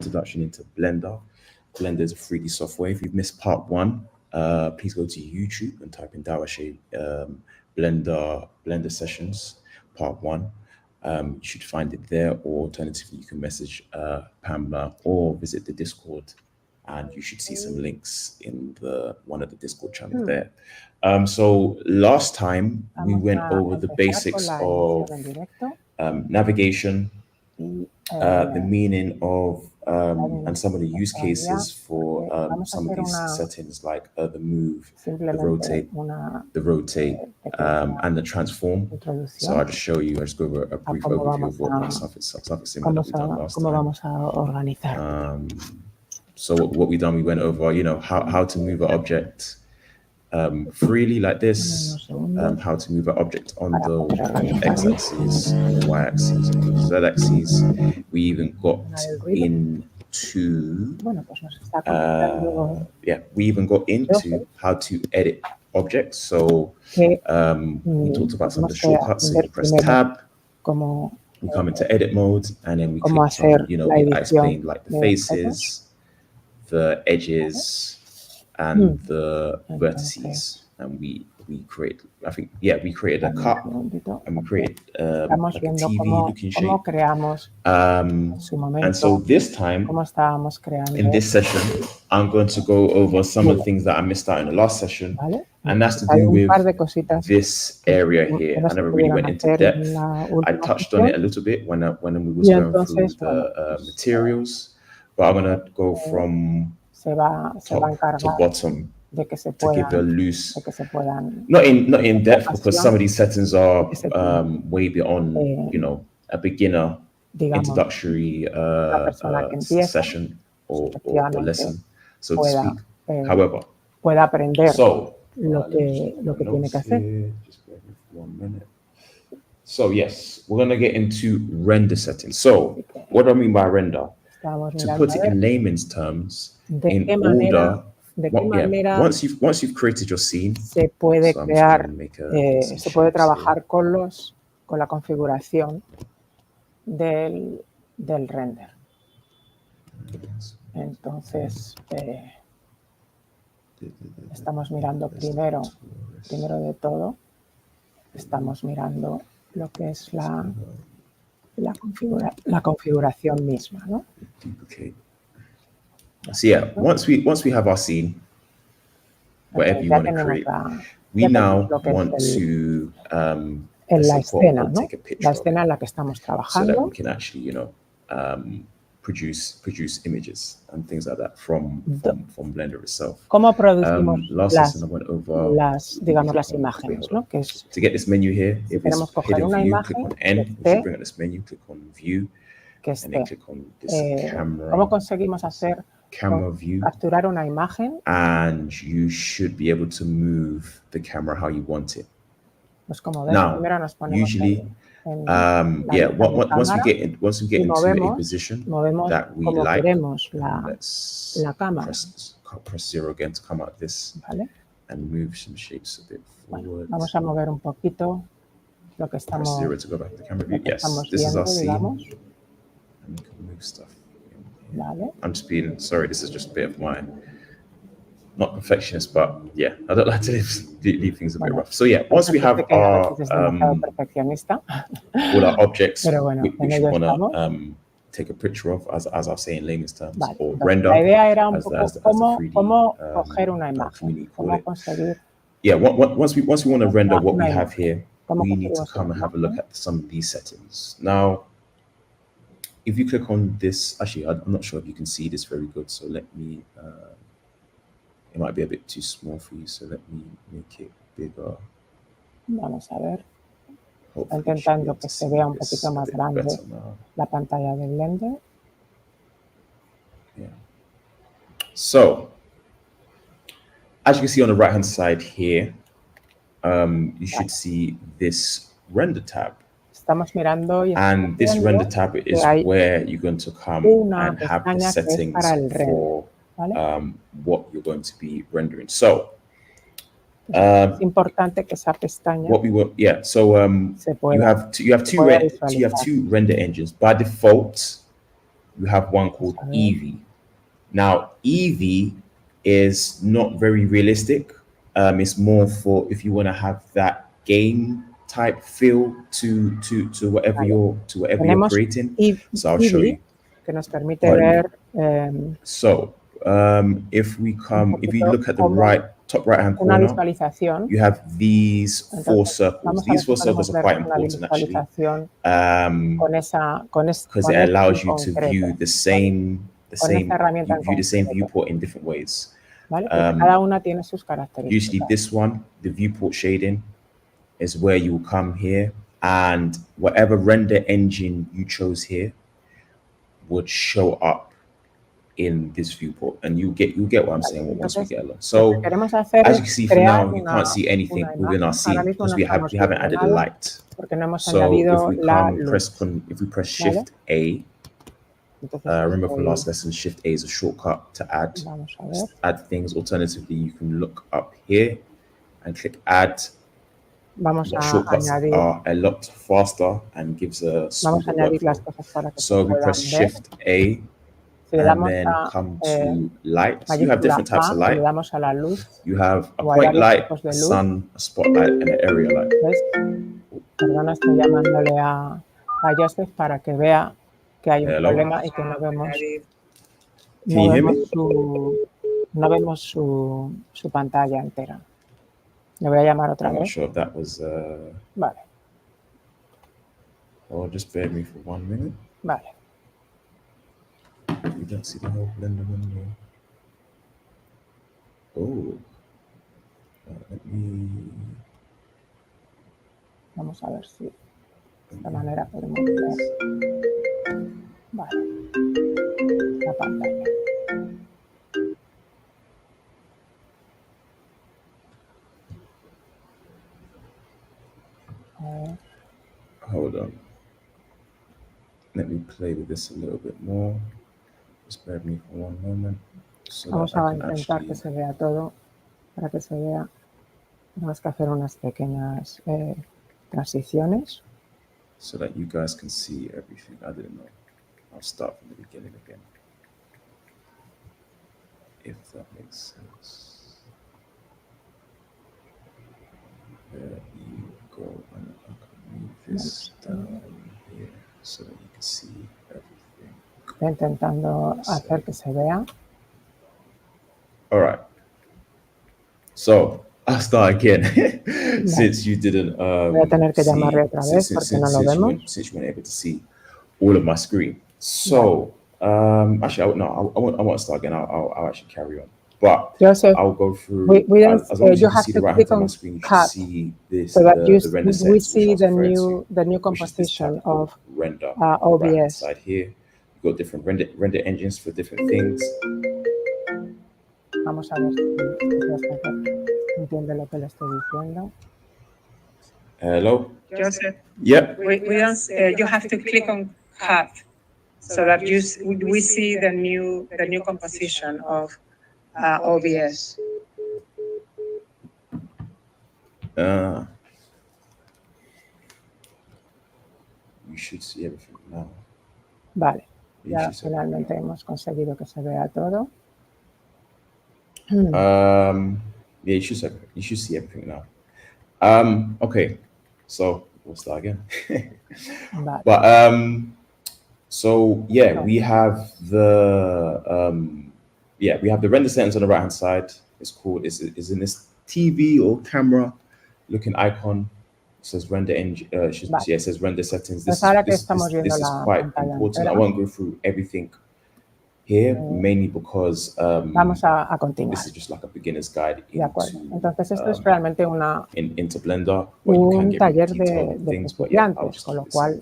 introduction into Blender. Blender is a 3D software. If you've missed part 1, please go to YouTube and type in Dawashe Blender sessions part 1. You should find it there, or alternatively you can message Pamela or visit the Discord, and you should see some links in one of the Discord channels there. So last time we went over the basics of navigation, the meaning of and some of the use cases for some of these settings, like the move, the rotate, and the transform. So I'll just show you, I'll just go over a brief overview of what something similar we've done last time. So what we done, we went over, you know, how to move an object freely like this, how to move an object on the x-axis, the y-axis, and the z-axis. We even got into how to edit objects. So we talked about some of the shortcuts. So you press tab, we come into edit mode, and then we click on, you know, I explained like the faces, the edges, and the vertices, and we create, I think, we created a cut, and we created like a TV looking shape. And so this time, in this session, I'm going to go over some of the things that I missed out in the last session, and that's to do with this area here. I never really went into depth. I touched on it a little bit when we was going through the materials, but I'm going to go from top to bottom to give a loose, not in depth, because some of these settings are way beyond, you know, a beginner introductory session or lesson, so to speak. However, so just give me 1 minute. So yes, we're going to get into render settings. So what do I mean by render? To put it in layman's terms, in order, once you've created your scene, se puede se puede trabajar con la configuración del render. Entonces, estamos mirando primero de todo, estamos mirando lo que es la configuración misma, ¿no? Okay. So yeah, once we have our scene, whatever you want to create, we now want to la escena, ¿no? La escena en la que estamos trabajando, so that we can actually, you know, produce images and things like that from Blender itself. ¿Cómo producimos digamos, las imágenes, ¿no? Que es, to get this menu here, if it's coger una view, imagen click on N, you should bring up this menu, click on View, and then click on this camera. ¿Cómo conseguimos hacer camera view, capturar una imagen? And you should be able to move the camera how you want it. Pues como ves, now, primero nos ponemos usually, once we get into a position that we like, let's press 0 again to come out this, and move some shapes a bit forward. Vamos a mover un poquito lo que estamos. Press 0 to go back to the camera view. Yes, this is our scene. And we can move stuff. I'm just being sorry. This is just a bit of mine. Not perfectionist, but yeah, I don't like to leave things a bit rough. So yeah, once we have our all our objects, which we want to take a picture of, as I was saying in layman's terms, or render. La idea era un poco cómo coger una imagen, cómo conseguir. Yeah, once we want to render what we have here, we need to come and have a look at some of these settings. Now, if you click on this, actually, I'm not sure if you can see this very good, so let me. It might be a bit too small for you, so let me make it bigger. Vamos a ver. Está intentando que se vea un poquito más grande la pantalla de Blender. Yeah. So, as you can see on the right-hand side here, you should see this render tab. Estamos mirando and this render tab is where you're going to come and have the settings for what you're going to be rendering. So, es importante que esa pestaña. What we want, yeah. So you have two render engines. By default, you have one called Eevee. Now, Eevee is not very realistic. It's more for if you want to have that game type feel to whatever you're creating. So I'll show you. Que nos permite ver. So if you look at the top right hand corner, you have these 4 circles. These 4 circles are quite important actually, because it allows you to view the same viewport in different ways. Usually this one, the viewport shading, is where you will come here, and whatever render engine you chose here would show up in this viewport, and you get what I'm saying once we get along. So as you can see for now, you can't see anything within our scene because we haven't added a light. So if we press Shift A, remember from last lesson, Shift A is a shortcut to add things. Alternatively, you can look up here and click Add. Shortcuts are a lot faster and gives a smoother workflow. So we press Shift A and then come to light. So you have different types of light. You have a point light, a sun, a spotlight, and an area light. Perdona, estoy llamándole a Joseph para que vea que hay un problema y que no vemos su pantalla entera. Le voy a llamar otra vez. I'm not sure if that was. Vale. Oh, just bear me for 1 minute. Vale. You don't see the whole Blender window. Oh. Let me. Vamos a ver si de esta manera podemos ver. Vale. La pantalla. Hold on. Let me play with this a little bit more. Just bear with me for 1 moment. So vamos a intentar que se vea todo. Para que se vea, tenemos que hacer unas pequeñas transiciones. So that you guys can see everything. I didn't know. I'll start from the beginning again. If that makes sense. There you go. And I can move this down here so that you can see everything. Estoy intentando hacer que se vea. All right. So I'll start again since you didn't. Voy a tener que llamarle otra vez porque no lo vemos. Since you weren't able to see all of my screen. So actually, I won't start again. I'll actually carry on. But Joseph, I'll go through. As long as you can see the right hand of my screen, you should see this. So that the render we settings, see the new composition of render OBS. right side here. You've got different render engines for different things. Vamos a ver si entiende lo que le estoy diciendo. Hello, Joseph. Yep. We don't. You have to click on Cut so that we see the new composition of OBS. You should see everything now. Vale. Ya finalmente hemos conseguido que se vea todo. Yeah, you should see everything now. Okay, so we'll start again. Vale. But so yeah, we have the render settings on the right hand side. It's called is in this TV or camera looking icon. It says render engine. It says render settings. This is quite important. I won't go through everything here, mainly because vamos a continuar. This is just like a beginner's guide Entonces esto es realmente into Blender, un taller de principiantes, con lo cual,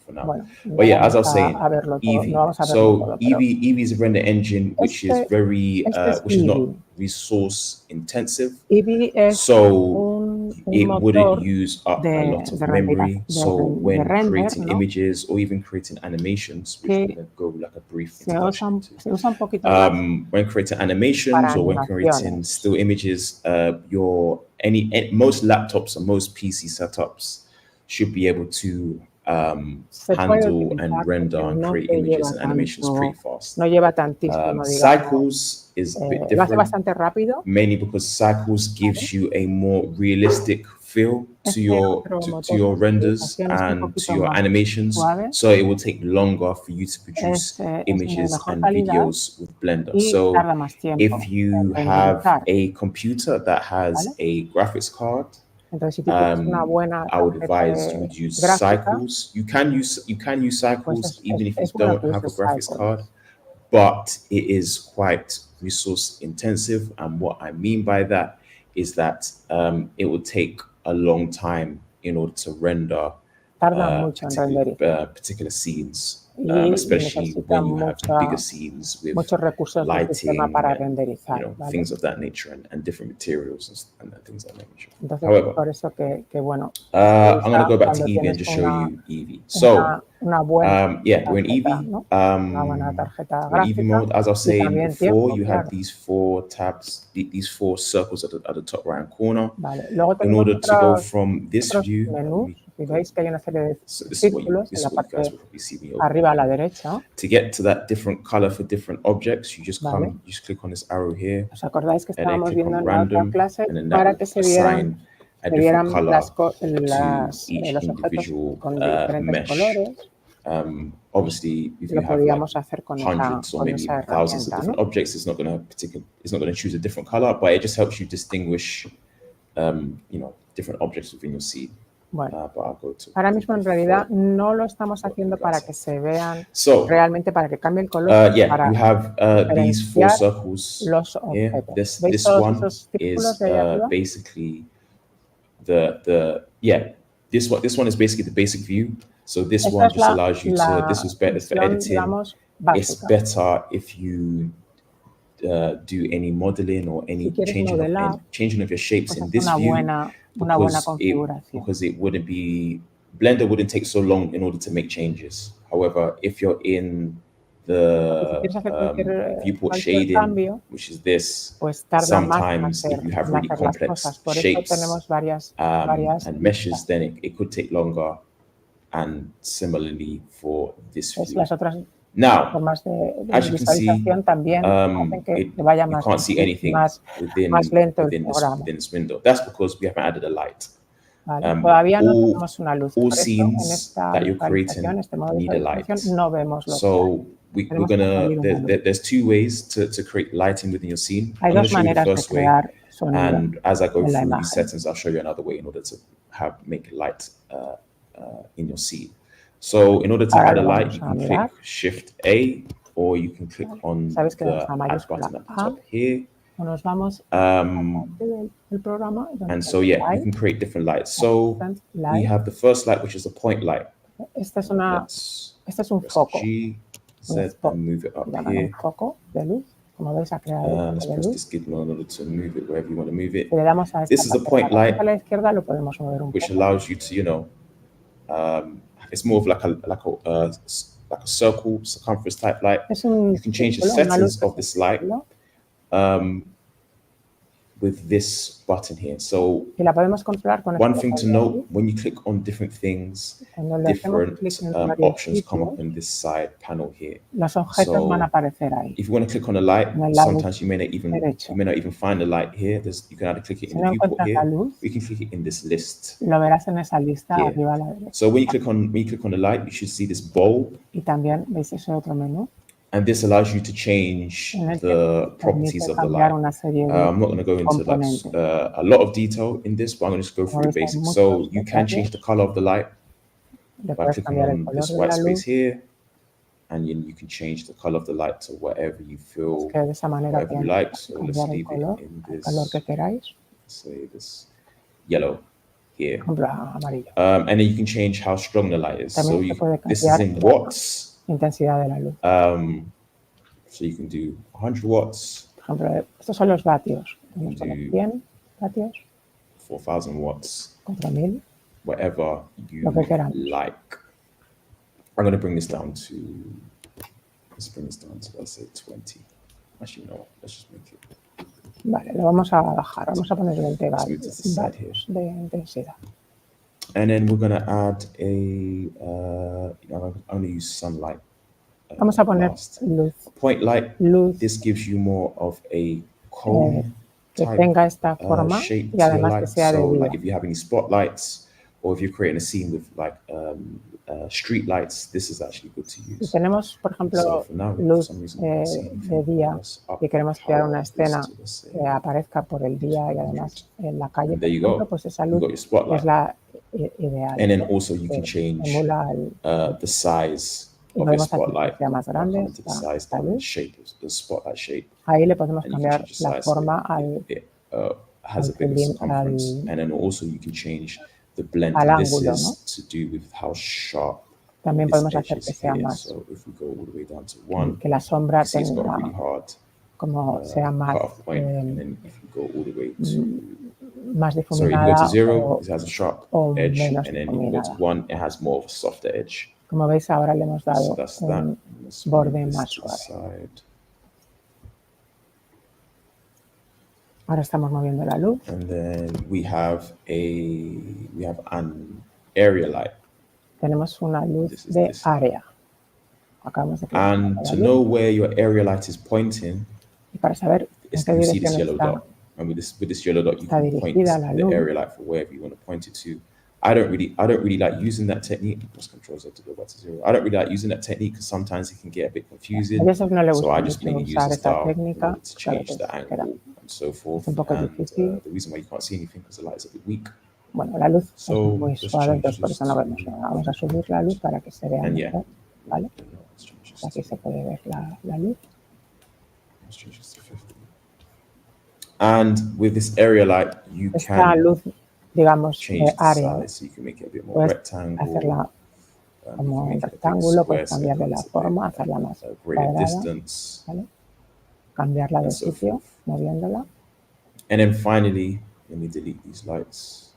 bueno, as I was saying, Eevee is a render engine which is very, which is not resource intensive, so it wouldn't use up a lot of memory. So when creating images or even creating animations, which we're going to go like a brief introduction to. When creating animations or when creating still images, most laptops and most PC setups should be able to Se puede handle utilizar and render porque and no create te images lleva and animations tanto, pretty fast. no lleva tantísimo, digamos. Cycles is a bit Lo hace different, bastante rápido. mainly because cycles gives you a more realistic feel to your otro motor to your de renders visualización es un and to poquito your más animations. suave. So it will take longer for you to produce Es de images mejor and calidad videos with Blender. y So tarda más tiempo if you en have renderizar, a computer that has ¿vale? a graphics card, Entonces, si tú tienes una buena I would tarjeta advise you de would use gráfica, cycles. You can use cycles pues even if you es bueno don't que have a uses graphics cycles. card, but it is quite resource intensive. And what I mean by that is that it would take a long time in order to render Tarda mucho en renderizar. particular scenes, Y especially necesita when you have bigger scenes with muchos recursos del sistema lighting para and, renderizar, you know, ¿vale? things of that nature and different materials and things of that nature. Entonces, However, por eso que bueno, I'm going to go back to cuando Eevee and tienes just show you Eevee. una So, buena yeah, we're in tarjeta, Eevee. ¿no? Una buena tarjeta We're in Eevee gráfica mode. As I was y saying también before, tiempo, you claro. have these 4 tabs, these 4 circles at the top right corner. Vale. Luego In tenemos order to go from this otros view, menús. Si veis que hay una serie de so this is what círculos en la you parte guys will probably see me open. arriba a la derecha. To get to that different color for different objects, you just Vale. you just click on this arrow here, ¿Os acordáis que and then estábamos click viendo on en la otra random, clase and then para that que will se vieran assign a different color los to each objetos individual con diferentes mesh. colores? Obviously, if you Lo have like podíamos hacer con hundreds or maybe esa thousands of herramienta, different ¿no? objects, it's not going to choose a different color, but it just helps you distinguish, you know, different objects within your scene. Bueno, But I'll go to ahora mismo en realidad no lo estamos haciendo para que se vean realmente, para que cambie el color, yeah, para you have these 4 diferenciar circles los here. objetos. This ¿Veis todos one esos círculos is de ahí arriba? basically this one is basically the basic view. So this Esta one es just allows you to, this was better for función, editing. digamos, It's básica. better if you do any modeling or any Si quieres changing modelar, of your shapes pues in es this una view, buena configuración. because it wouldn't be, Blender wouldn't take so long in order to make changes. However, if you're in the Si quieres hacer viewport cualquier shading, cambio, which is this, pues tarda más sometimes if you have en really hacer las complex cosas. Por eso shapes tenemos varias and meshes, then it could take longer. And similarly for this pues view. las otras Now, formas de as you can see, visualización también hacen que vaya you can't see anything más lento el programa. within this window. That's because we haven't added a light. Vale. Todavía no tenemos una luz. All Por eso, scenes en esta that you're visualización, creating este modo de need a light. visualización, no vemos los So we're Tenemos que añadir una luz. there's 2 ways to create lighting within your scene. Hay I'm going dos to show you the maneras de first way, crear sonido and as I go en la through these imagen. settings, I'll show you another way in order to make light in your scene. So in order to Ahora add a lo light, vamos you a can mirar. click Shift A, or you can click on Sabes que the damos a add mayúscula button at the A. top here. O nos vamos a parte del programa. donde And so yeah, you light, can create different lights. So we light. have the first light, which is a point light. Este es un Press foco. G, Z, and move it up Llaman here. un foco de luz. Como veis, ha creado un Let's foco de press luz. this gizmo in order to move it wherever you want to move it. Si le damos a esta This is a parte point light, a la izquierda, lo podemos mover un which poco. allows you to, you know, it's more of like a circle circumference type light. Es un You can change the círculo, una luz settings of this light with this button here. So y la podemos controlar con one este thing to botón de note, aquí. when you click on different things, Cuando le hacemos different clic en varios options come up sitios, in this side panel here. los objetos So van a aparecer ahí. if you want to click on a light, En el lado sometimes you may not even find the light here. You can either click it Si in no the viewport encuentras la here, luz, or you can click it in this list. lo verás en esa lista Here. arriba a la derecha. So when you click on the light, you should see this bulb, Y también veis ese otro menú. and this allows you to change En el que the properties permite of the cambiar light. una serie de I'm not going to go into like, componentes. a lot of detail in this, but I'm going to just go through the Como veis, hay basics. So muchos you can detalles. change the color of the light Le by puedes clicking cambiar el on color this de white la space luz. here, and you can change the color of the light to whatever you feel, Es que de esa manera whatever you podemos like. So let's cambiar el leave color, it in el color this, que queráis. say this yellow here. Por ejemplo, amarillo. And then you can change how strong the light is. So También se puede this is cambiar in la watts. intensidad de la luz. So you can do 100 watts, Por ejemplo, estos son los vatios. Tenemos Sí. 100 vatios, 4,000 watts, 4000. whatever you Lo que queramos. like. I'm going to bring this down to, let's say 20. Actually, no, let's just make it. Vale, lo vamos a bajar. Vamos a poner 20 Let's move to the side here. vatios de intensidad. And then we're going to add a, I'm going to use sunlight. Vamos a poner last. luz. Point light, Luz this gives you more of a cone que type tenga esta forma shape y to your además que light. sea de So día. like if you have any spotlights or if you're creating a scene with like street lights, this is actually good to use. Si tenemos, por ejemplo, So for now, for luz some reason, I can't see anything. de día Let's up y queremos crear power una this escena to, let's say, que aparezca por el día y además en la calle, and por there you ejemplo, go. pues esa You luz got your spotlight. es la ideal. And then also you can que change emula the size y of your podemos hacer spotlight. que sea más I'll grande come into the size esta down and luz. shape, the spotlight shape. Ahí le podemos And you can cambiar change the la size so forma al has a al bigger cilin- circumference. al- And then also you can change the blend. al And this ángulo, is ¿no? to do with how sharp También this podemos edge hacer is que sea here. más, So if we go all the way down to 1, que la sombra you see it's got a really tenga hard como sea más, cutoff point. And then if you go all the way to más sorry, if you go difuminada to 0, o, it has a sharp o edge, menos and then if you go to difuminada. 1, it has more of a softer edge. Como veis, ahora le hemos So dado that's that. un Let's borde move this más to the suave. side. Ahora estamos moviendo la luz. And then we have an area light. Tenemos una luz This is de this. área. Acabamos de crear And la to luz. know where your area light is pointing, Y para saber en you qué see this dirección yellow está, dot. And with this yellow dot, you está can point dirigida la the luz. area light for wherever you want to point it to. I don't really like using that technique. Press Control Z to go back to 0. I don't really like using that technique because sometimes it can get a bit confusing. A veces no le So gusta I just mucho mainly use usar the esta star in técnica, order to claro change que the queda angle and so forth. un poco And difícil. the reason why you can't see anything because the light is a bit weak. Bueno, la luz So, es muy let's suave, change entonces por this eso no to- vemos nada. Vamos a subir la luz para que se vea And yeah, mejor, ¿vale? let's change this Aquí to- se puede ver la luz. let's change this to 50. And with this area light, you Esta can luz, digamos, change de the área, size, so you can make it a bit more puedes rectangle. hacerla you como can un make it a bit rectángulo, square, puedes so it cambiarle la becomes a bit, forma, hacerla más a greater cuadrada, distance, ¿vale? Cambiarla de and so sitio, forth. moviéndola. And then finally, let me delete these lights.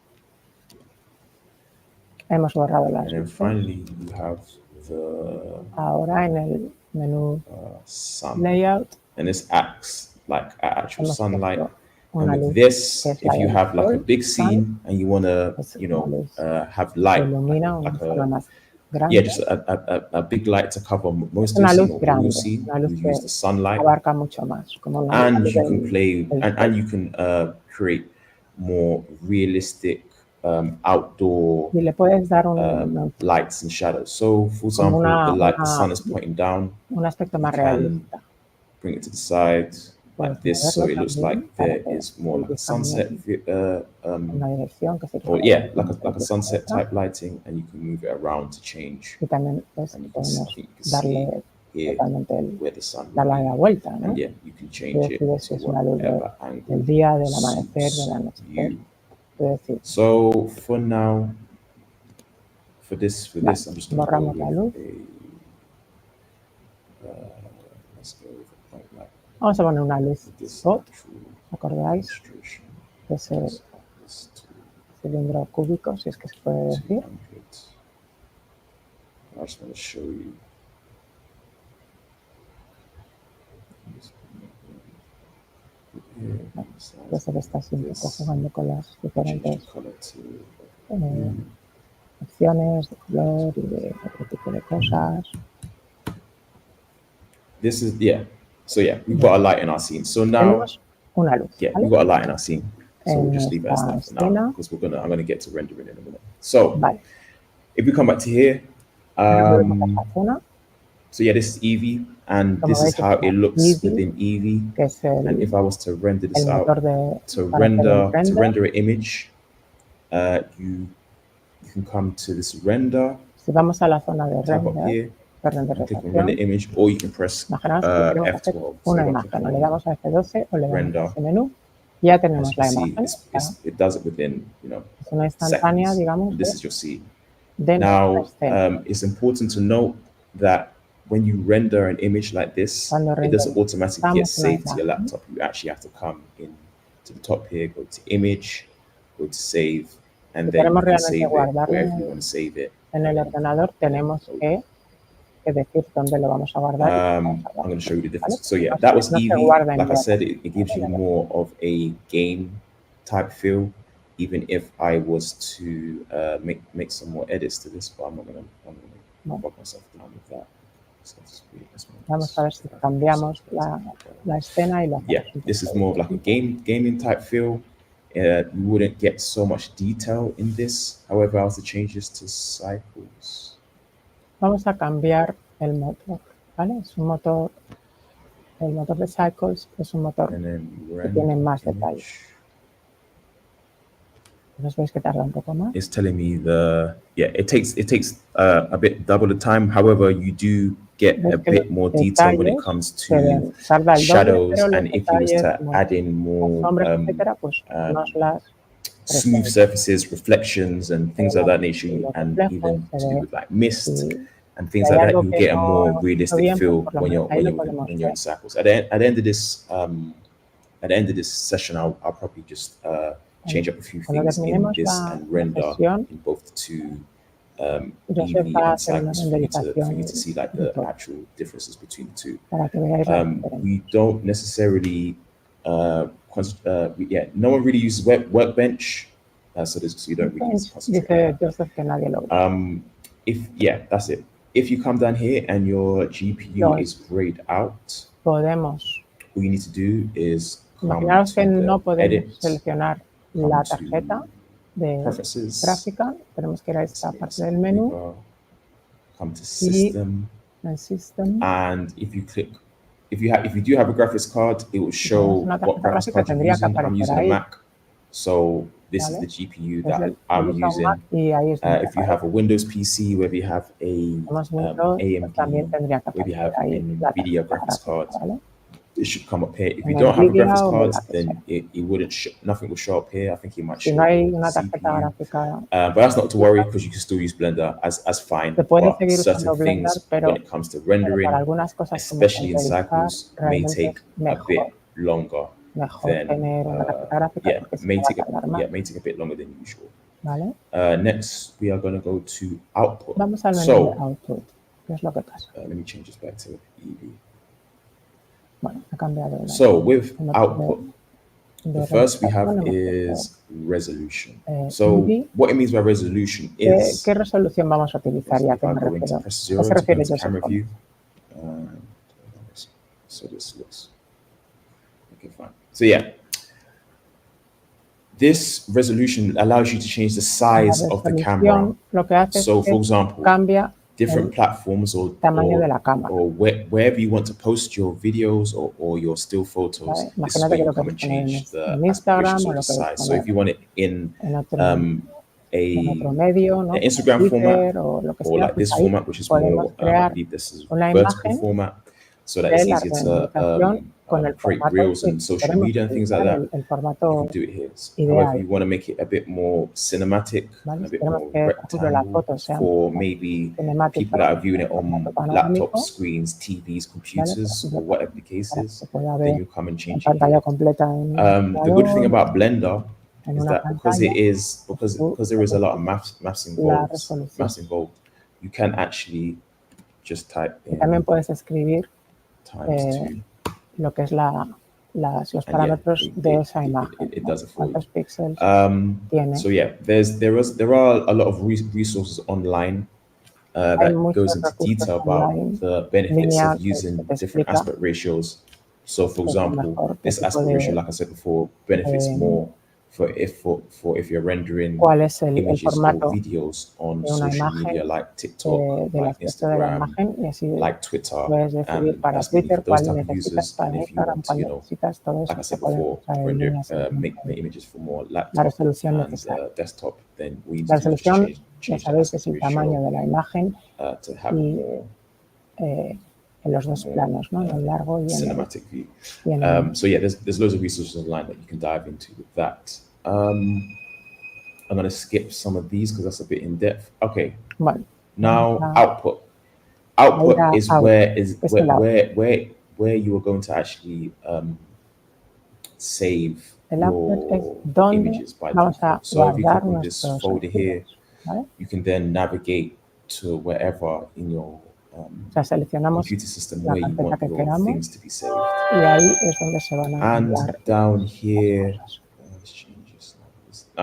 Hemos borrado las And then luces. finally, you have the Ahora en el menú sun. layout And this acts like actual hemos sunlight. puesto And una with luz this, que es if la you del have like a sol, big sun, scene and you want to, es you una know, luz have que light, ilumina una zona más grande. yeah, just a big light to cover most Es of una the luz scene or all grande, your scene. una luz You que use the sunlight, abarca mucho más, como una and luz you can del- play del and sol. you can create more realistic outdoor Y le puedes dar un lights and shadows. So, for como example, the sun una, is pointing down. un aspecto You más can realista. bring it to the side like Puedes this, so moverlo it looks también like para there que is more like a dirija sunset, una dirección que se or yeah, like dirija a sunset otra. type lighting, and you can move it around to change. Y también pues, And you can, I podemos think you can see darle here totalmente where the sun darle will la be. vuelta, ¿no? And yeah, you can Es change it decir, si to es una luz whatever del angle día, del amanecer, del suits anochecer. you. Es decir, So for now, for this, Vale, I'm just going to go borramos la luz. with let's go with a point light. Vamos a poner una luz With this spot, actual ¿acordáis? illustration. De ese Let's add this to cilindro cúbico, si es que se puede decir. 200. I just want to show you. Ya se le está así un poco jugando con las diferentes opciones de color y de otro tipo de cosas. This is, yeah. So yeah, we've got a light in our scene. So now, Tenemos una luz, yeah, ¿vale? we've got a light in our scene. So we'll En just leave it as that for esta now escena. because I'm gonna get to rendering in a minute. So Vale, if we come back to here, ahora volvemos a esta zona, so yeah, this is Eevee, and Como this is veis, how está it looks Eevee, within Eevee. que es And el if I was to render this out, motor de to para hacer el render an image, you can come to this render, Si vamos a la zona de tab up render, here, de click on renderización, render image, or you can press imaginaos que queremos hacer F12. una if I imagen, click o on le damos a F12 o le damos render, a ese menú, y ya as tenemos you la can see, imagen. it does it within, Es una instantánea, seconds. digamos, This is your scene. de nuestra Now, escena. it's important to note that when you render an image like this, Cuando it doesn't automatically get renderizamos una saved to your imagen, laptop. You actually have to come in to the top here, go to image, go to save, and Si then you queremos can realmente save it guardarlo wherever you want to save it. en el ordenador, tenemos que decir dónde lo vamos a guardar. I'm going to show you the difference. ¿Vale? So yeah, No that se- was no se Eevee. guarda en Like I local. said, it gives you more of a game type feel. even if I was to make some more edits to this, but I'm not going to bog myself down with that. So Vamos a ver si cambiamos la escena y la yeah, this is more of like a gaming type feel. You wouldn't get so much detail in this. However, I also change this to cycles. Vamos a cambiar el motor, ¿vale? Es un motor, el motor de Cycles es un motor que tiene más detalle. ¿Nos veis que tarda un poco más? It's telling me it takes a bit double the time. However, you do get a bit more detail when it comes to shadows, and if you was to add in more smooth surfaces, reflections, and things of that nature, and even to do with like mist and things like that, you get a more realistic feel when you're in cycles. At the end of this session, I'll probably just change up a few things in this and render in both the two EV and cycles for you to see like the actual differences between the two. We don't necessarily no one really uses workbench, so you don't really use concentrate. That's it. If you come down here and your GPU is grayed out, all you need to do is imaginaos que no podemos seleccionar la tarjeta de gráfica, tenemos que ir a esta parte del menú, come to system, and if you do have a graphics card, it will show what graphics card you're using. I'm using a Mac, so this is the GPU that I'm using. If you have a Windows PC, whether you have a AMD, whether you have an NVIDIA graphics card, it should come up here. If you don't have a graphics card, then it wouldn't. Nothing will show up here. I think it might show CPU. But that's not to worry because you can still use Blender as fine. But certain things, when it comes to rendering, especially in cycles, may take a bit longer than may take a bit longer than usual. Next, we are going to go to output. Vamos al menú de output. ¿Qué es lo que pasa? Let me change this back to EV. Bueno, ha cambiado. So with output, the first we have is resolution. So what it means by resolution is ¿qué resolución vamos a utilizar? Ya que me refiero. ¿A qué se refiere eso? So this looks okay, fine. So yeah, this resolution allows you to change the size of the camera. So for example, different platforms or wherever you want to post your videos or your still photos, this is where you come and change the aspirations of the size. So if you want it in an Instagram format or like this format, which is more, I believe this is vertical format, so that it's easier to create reels and social media and things like that. You can do it here. However, you want to make it a bit more cinematic, a bit more rectangle for maybe people that are viewing it on laptop screens, TVs, computers, or whatever the case is, then you come and change it. The good thing about Blender is that because there is a lot of maths involved, you can actually just type in times 2. Lo que es los parámetros de esa imagen. It does it for you. ¿Cuántos píxeles tiene? So yeah, there are a lot of resources online that goes into detail about the benefits of using different aspect ratios. So for example, this aspect ratio, like I said before, benefits more if you're rendering images or videos on social media like TikTok, like Instagram, like Twitter, and that's for those type of users. And if you want to, like I said before, render, make images for more laptop and desktop, then we need to change the aspect ratio to have more en los dos planos, ¿no? En el largo y en cinematic view. So yeah, there's loads of resources online that you can dive into with that. I'm going to skip some of these because that's a bit in depth. Okay. Now output. Output is where you are going to actually save your images by default. So if you click on this folder here, you can then navigate to wherever in your computer system where you want your things to be saved. And down here,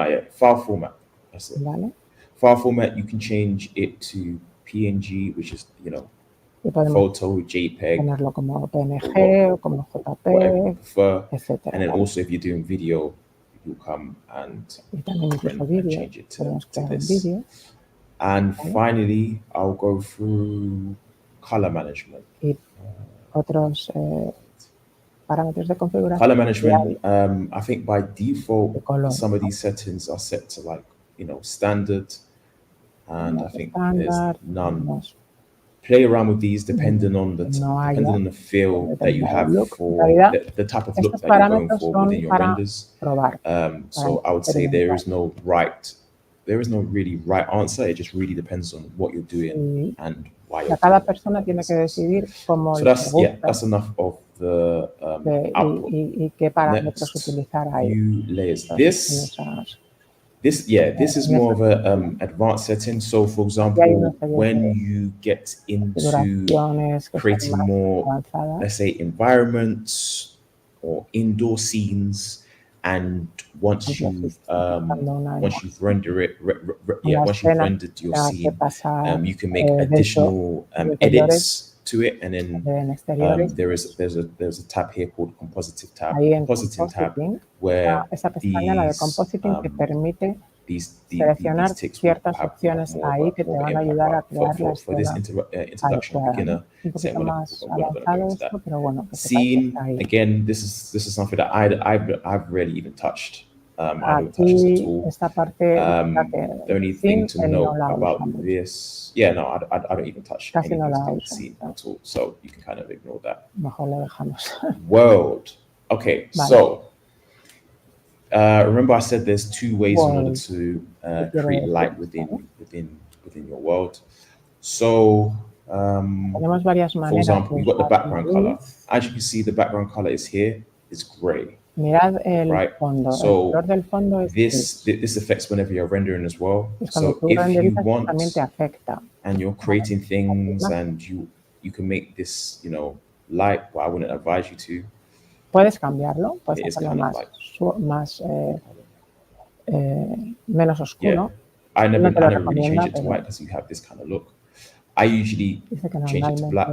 yeah, file format. That's it. ¿vale? File format, you can change it to PNG, which is, you know, Y podemos photo, JPEG, ponerlo como PNG o como whatever you JPEG, prefer. etcétera. And then ¿vale? also if you're doing video, you'll come and Y también incluso vídeo, change it to podemos crear un this. vídeo. And ¿vale? finally, I'll go through color management. Y otros parámetros de configuración. Color management, I think by default, De color, some of ¿no? these settings are set to like, you know, standard. And I think Estándar, there's none. tenemos Play around with these depending on the no haya depending on the feel that you have look. En for realidad, the type of look estos that you're going parámetros for son within your para renders. probar. So I would say there is no really right answer. It just really depends on what you're doing and why you're Cada doing persona it. tiene que decidir cómo So le that's gusta that's enough of the output. y qué parámetros Next, utilizar ahí. view layers. En This is more of a advanced setting. So for example, when you get into configuraciones que creating son más more, avanzadas. let's say, environments or indoor scenes, and once you've rendered your scene, you can make additional edits to it, and then there's a tab here called compositing tab. Compositing tab, where esa pestaña, la de compositing, que permite seleccionar ciertas opciones ahí que te van a ayudar a crear la escena un poquito más avanzado esto, pero bueno, que scene, ahí. again, this is something that I've rarely even touched. I haven't touched this at all. Esta parte, the only thing to know about this, yeah, no, I don't even touch anything to do with scene at all, so you can kind of ignore that. Mejor lo dejamos. World. Okay, so remember I said there's two ways in order to create light within your world. So tenemos varias maneras. For example, you've got the background color. As you can see, the background color is here. It's gray. Mirad el fondo. So el color del fondo es this affects whenever you're rendering as well. So if you want también te afecta. And you're creating things and you can make this, you know, light, but I wouldn't advise you to. Puedes cambiarlo, puedes hacerlo más menos oscuro. Yeah. I never really change it to white because you have this kind of look. I usually change it to black.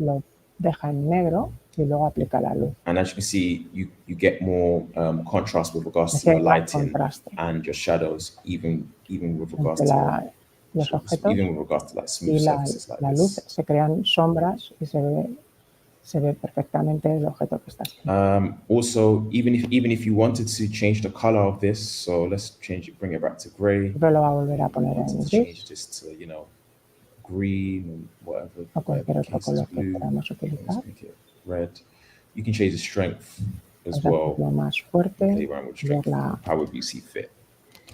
Lo deja en negro y luego aplica la luz. And as you can see, you get more contrast with regards to your lighting and your shadows, even with regards to los objetos like smooth surfaces like la luz se crean sombras y se ve perfectamente el objeto que estás viendo. Also, even if you wanted to change the color of this, so let's bring it back to gray. Pero lo va a volver a poner en gris. Change this to, you know, green or whatever. O cualquier otro color que queramos utilizar. Red. You can change the strength as well. Más fuerte, ver la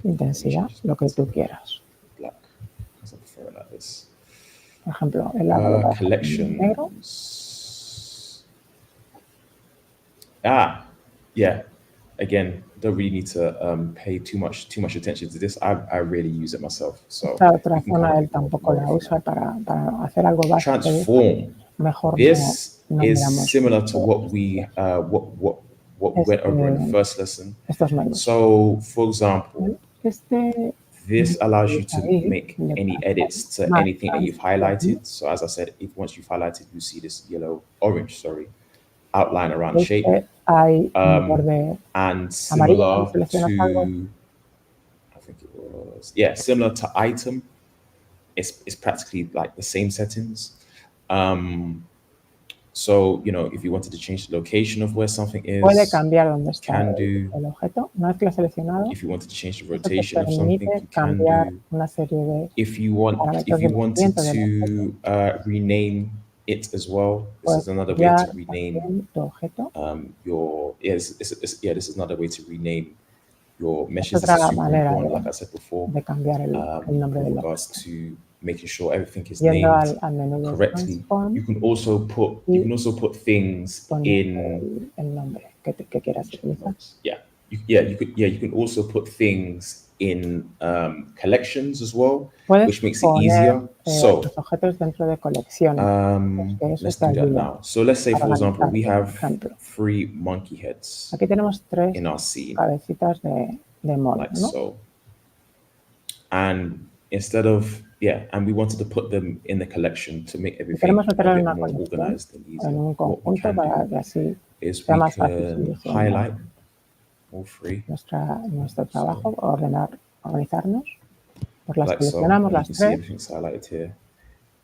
intensidad, lo que tú quieras. Black, because I prefer it like this. Por ejemplo, el negro. Yeah. Again, don't really need to pay too much attention to this. I really use it myself. So esta otra zona él tampoco la usa para hacer algo básico. Transform. Mejor this is similar to what we went over in the first lesson. So, for example, this allows you to make any edits to anything that you've highlighted. So, as I said, once you've highlighted, you see this orange outline around the shape. And similar to, I think it was, similar to item. It's practically like the same settings. So, you know, if you wanted to change the location of where something is, puede cambiar dónde está can do. El objeto. Una vez que lo has seleccionado, if you wanted to change the rotation of something, you can do. Una serie de if you wanted to rename it as well, this is another way to rename this is another way to rename your meshes. This is one, like I said before, de cambiar el nombre with regards to making sure everything is named correctly. You can also put things in el nombre que quieras utilizar. You can also put things in collections as well, which makes it easier. So los objetos dentro de colecciones. Let's do that now. So let's say, for example, we have 3 monkey heads Aquí tenemos 3 in our scene. Cabecitas de de modo, like ¿no? so. And instead of, and we wanted to put them in the collection to make everything Queremos a meterlo en bit una more colección, organized and easier. en un What we conjunto can para do que así is sea we más fácil can seleccionar highlight all three, nuestro trabajo, so, organizarnos. Pues las like so, seleccionamos and you las can see tres everything's highlighted here.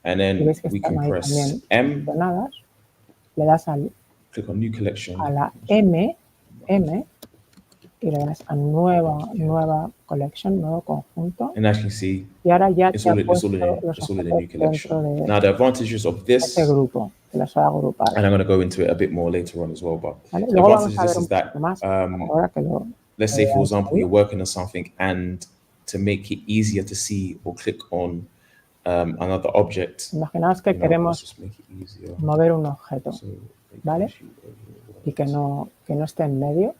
And y then veis que we están can ahí press también M, seleccionadas. Le das click on new collection. a la M y le das a nueva collection, nuevo conjunto. And as you can see, Y ahora ya it's te ha all in puesto the los new objetos dentro collection. de Now the advantages of this, ese grupo, que los ha agrupado. and I'm going to go into it a bit more later on as well, but ¿Vale? the Luego advantage vamos a of ver this un is that, poquito más ahora que lo let's say, for veáis example, ahí. you're working on something, and to make it easier to see or click on another object, Imaginaos que queremos let's just make it easier. mover un objeto, So, ¿vale? Y que no esté en medio.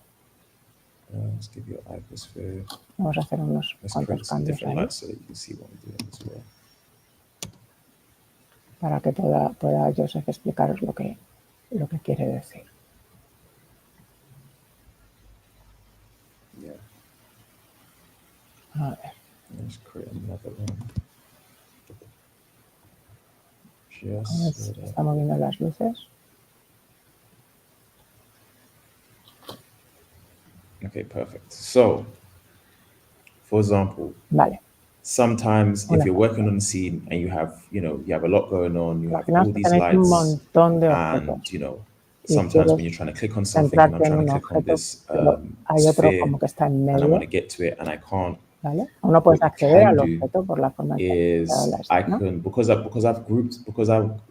let's give you an icosphere. Vamos a hacer unos Let's cuantos create some cambios different ahí lights so that you can see what I'm doing as well. para que pueda Joseph explicaros lo que quiere decir. Yeah. A ver. Let's create another one. Está moviendo las luces. Okay, perfect. So, for example, vale. Sometimes if you're working on a scene and you have a lot going on, you have all these tenéis un lights, montón de and objetos. sometimes when you're trying to click on something and I'm trying to click on this hay otro sphere como que está en and I medio, want to get to it and I can't, ¿vale? O no puedes what you acceder can al do objeto por la forma en que is está la I escena. can, because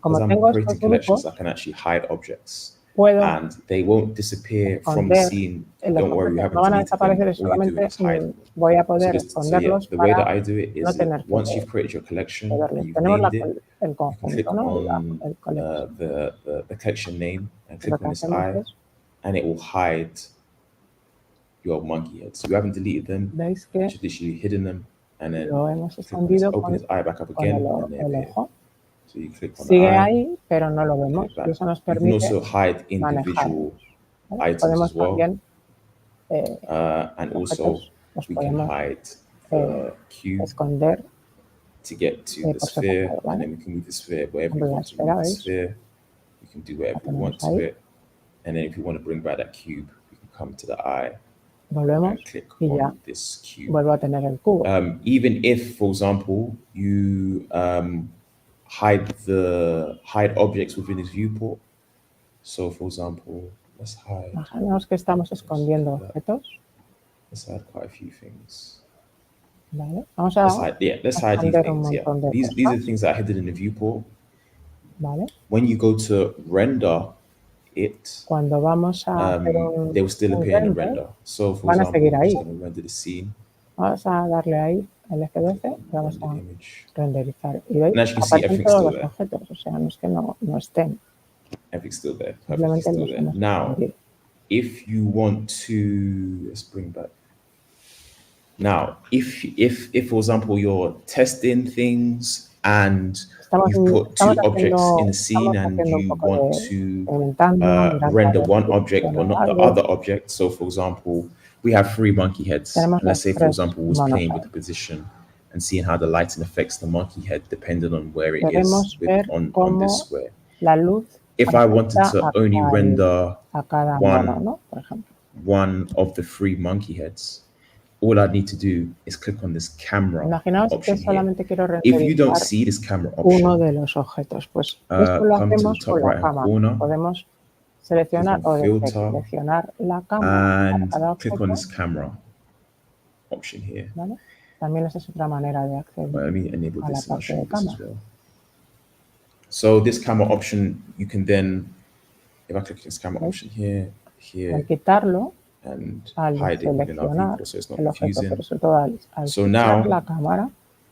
Como I'm tengo creating estos collections, grupos, I can actually hide objects puedo and they won't disappear from the esconder scene. los Don't worry, you objetos. haven't No van a deleted desaparecer, them. es All you're doing solamente is hide them. voy a poder esconderlos the way that para I do it no is tener que once you've created your collection verlos. and you've Tenemos named it, el you can click conjunto, ¿no? on El collection. the collection name and Lo click que on this hacemos eye, es, and it will hide your monkey heads. You haven't deleted them, veis que you've literally hidden them, and then lo hemos click on this, escondido open this eye back up con again, el and they appear. ojo. So you click on the Sigue eye, ahí, pero no lo vemos. click back. Y eso nos You can permite also hide individual manejarlos, ¿vale? items Podemos as well, también and also objetos los we can podemos hide the cube esconder to get to the por sphere, separado, and ¿vale? then we can move the sphere wherever we Hombre, la want to esfera, move the ¿veis? sphere. We can do whatever we want to ahí. it, and then if you want to bring back that cube, we can come to the eye Volvemos and click y ya on this cube. vuelvo a tener el cubo. Even if, for example, you hide objects within this viewport. So, for example, let's hide. Imaginemos que estamos escondiendo objetos. Let's hide quite a few things. Vale. Vamos a let's hide these things. Yeah, these are things that are hidden in the viewport. Vale. When you go to render it, cuando vamos a hacer they will still appear in the render. So, for van a example, seguir I'm ahí. just going to render the scene. Vamos a darle ahí el F12 y vamos a renderizar. Y veis, as you can see, aparecen everything's todos still los there. objetos, o sea, no es que no estén. Everything's still there. Simplemente Perfectly still los there. hemos Now, escondido. if you want to, let's bring back. Now, if for example, you're testing things and you've put two objects in the scene and you want to render one object but not the other object. So, for example, we have 3 monkey heads. And let's say, for example, we was playing with the position and seeing how the lighting affects the monkey head depending on where it is on this square. La luz if I wanted to only render one of the 3 monkey heads, all I need to do is click on this camera option here. If you don't see this camera option, uno de los objetos, pues esto lo hacemos con la cámara. Podemos seleccionar o deseleccionar la cámara and para cada click on objeto. this camera option here. ¿Vale? También esa es otra manera de acceder Let me enable a la this and I'll parte show de you this cámara. as well. So this camera option, you can then, if I click this camera option here, Al quitarlo, and al hide it within our seleccionar viewport so it's not el objeto, confusing. pero sobre todo al So quitar now, la cámara,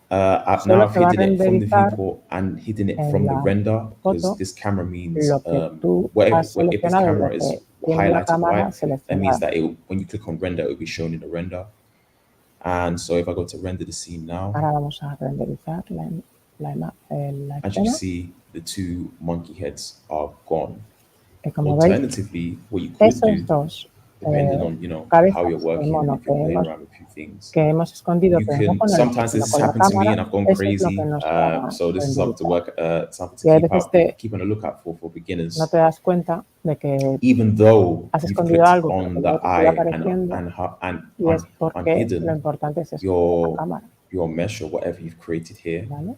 now solo I've se va a hidden it from the renderizar viewport and hidden it en from the la render because foto this camera means lo que tú whatever, has if this seleccionado, camera lo is que tiene la highlighted cámara white, that means seleccionada. that when you click on render, it will be shown in the render. And so if I go to render the scene now, Ahora vamos a renderizar la as you can escena. see, the 2 monkey heads are gone. Y como veis, Alternatively, what you could esos do dos depending on, you know, how you're working, if you're playing around with a few things. escondido, You pero no can, con el sometimes this sino has con la happened to me cámara, and I've gone eso es lo crazy. que nos va So this is something to work, something Y hay to veces keep on the lookout for beginners. no te das cuenta de que Even though has you've escondido clicked algo on porque the ya te eye sigue apareciendo y es porque lo unhidden importante es esconder la cámara, your mesh or whatever you've created here. ¿vale?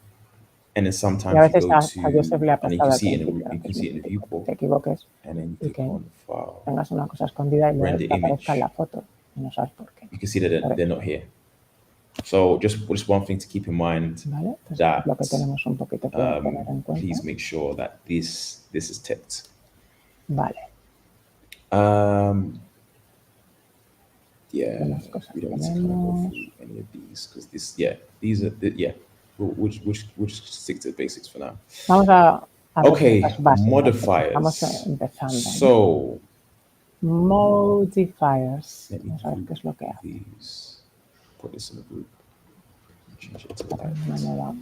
And then Y a sometimes you veces go a Joseph le ha to, and you pasado can al see it in principio, you can see it in the que viewport, te equivoques and then you y click que on file, tengas una cosa escondida y luego render te aparezca en image. la foto y no sabes por qué. You can see that they're not here. So just one thing to keep in mind, ¿Vale? Entonces, that lo que tenemos un poquito que tener en cuenta. please make sure that this is ticked. Vale. Yeah, we don't need to kind of go through any of these because these are we'll just stick to the basics for now. Vamos a Okay, básicas, modifiers. Estamos empezando. So modifiers. let me Vamos a ver qué es lo que hace. these. Put this in a group. Change it to Una light. nueva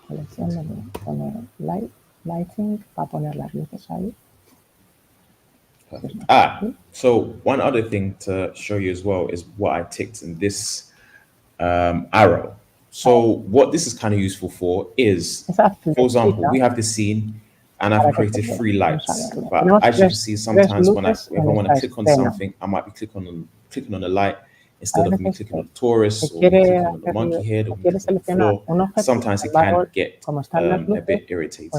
colección donde pone lighting, va a poner las luces ahí. So one other thing to show you as well is what I ticked in this arrow. So what this is kind of useful for is, for example, we have this scene and I've created 3 lights. But as you can see, sometimes if I want to click on something, I might be clicking on the light instead of me clicking on the Taurus or clicking on the monkey head or clicking on the floor. Sometimes it can get a bit irritating.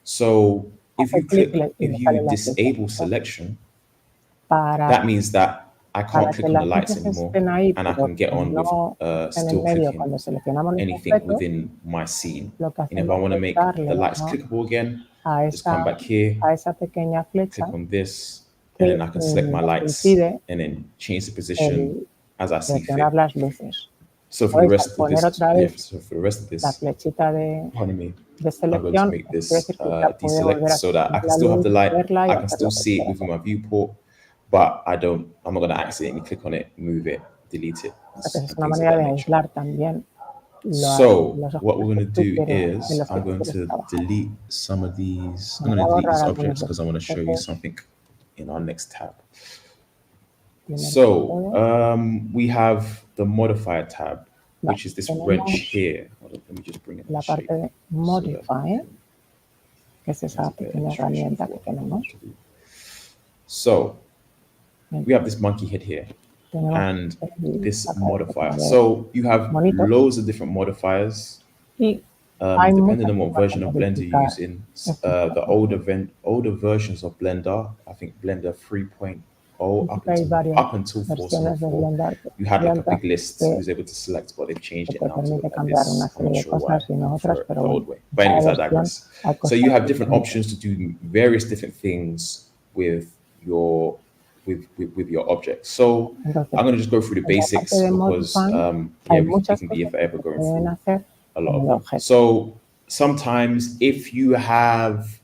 So if you disable selection, that means that I can't click on the lights anymore and I can get on with still clicking anything within my scene. And if I want to make the lights clickable again, just come back here, click on this, and then I can select my lights and then change the position as I see fit. So for the rest of this, pardon me, I'm going to make this deselect so that I can still have the light, I can still see it within my viewport, but I'm not going to accidentally click on it, move it, delete it. So what we're going to do is I'm going to delete some of these. I'm going to delete these objects because I want to show you something in our next tab. So we have the modifier tab, which is this wrench here. Let me just bring it in shape. So we have this monkey head here and this modifier. So you have loads of different modifiers. Depending on what version of Blender you're using, the older versions of Blender, I think Blender 3.0 up until 4.4, you had like a big list you was able to select, but they've changed it now to look like this. I'm not sure why, for the old way. But anyways, I digress. So you have different options to do various different things with your objects. So I'm going to just go through the basics because we can be forever going through a lot of them. So sometimes if you have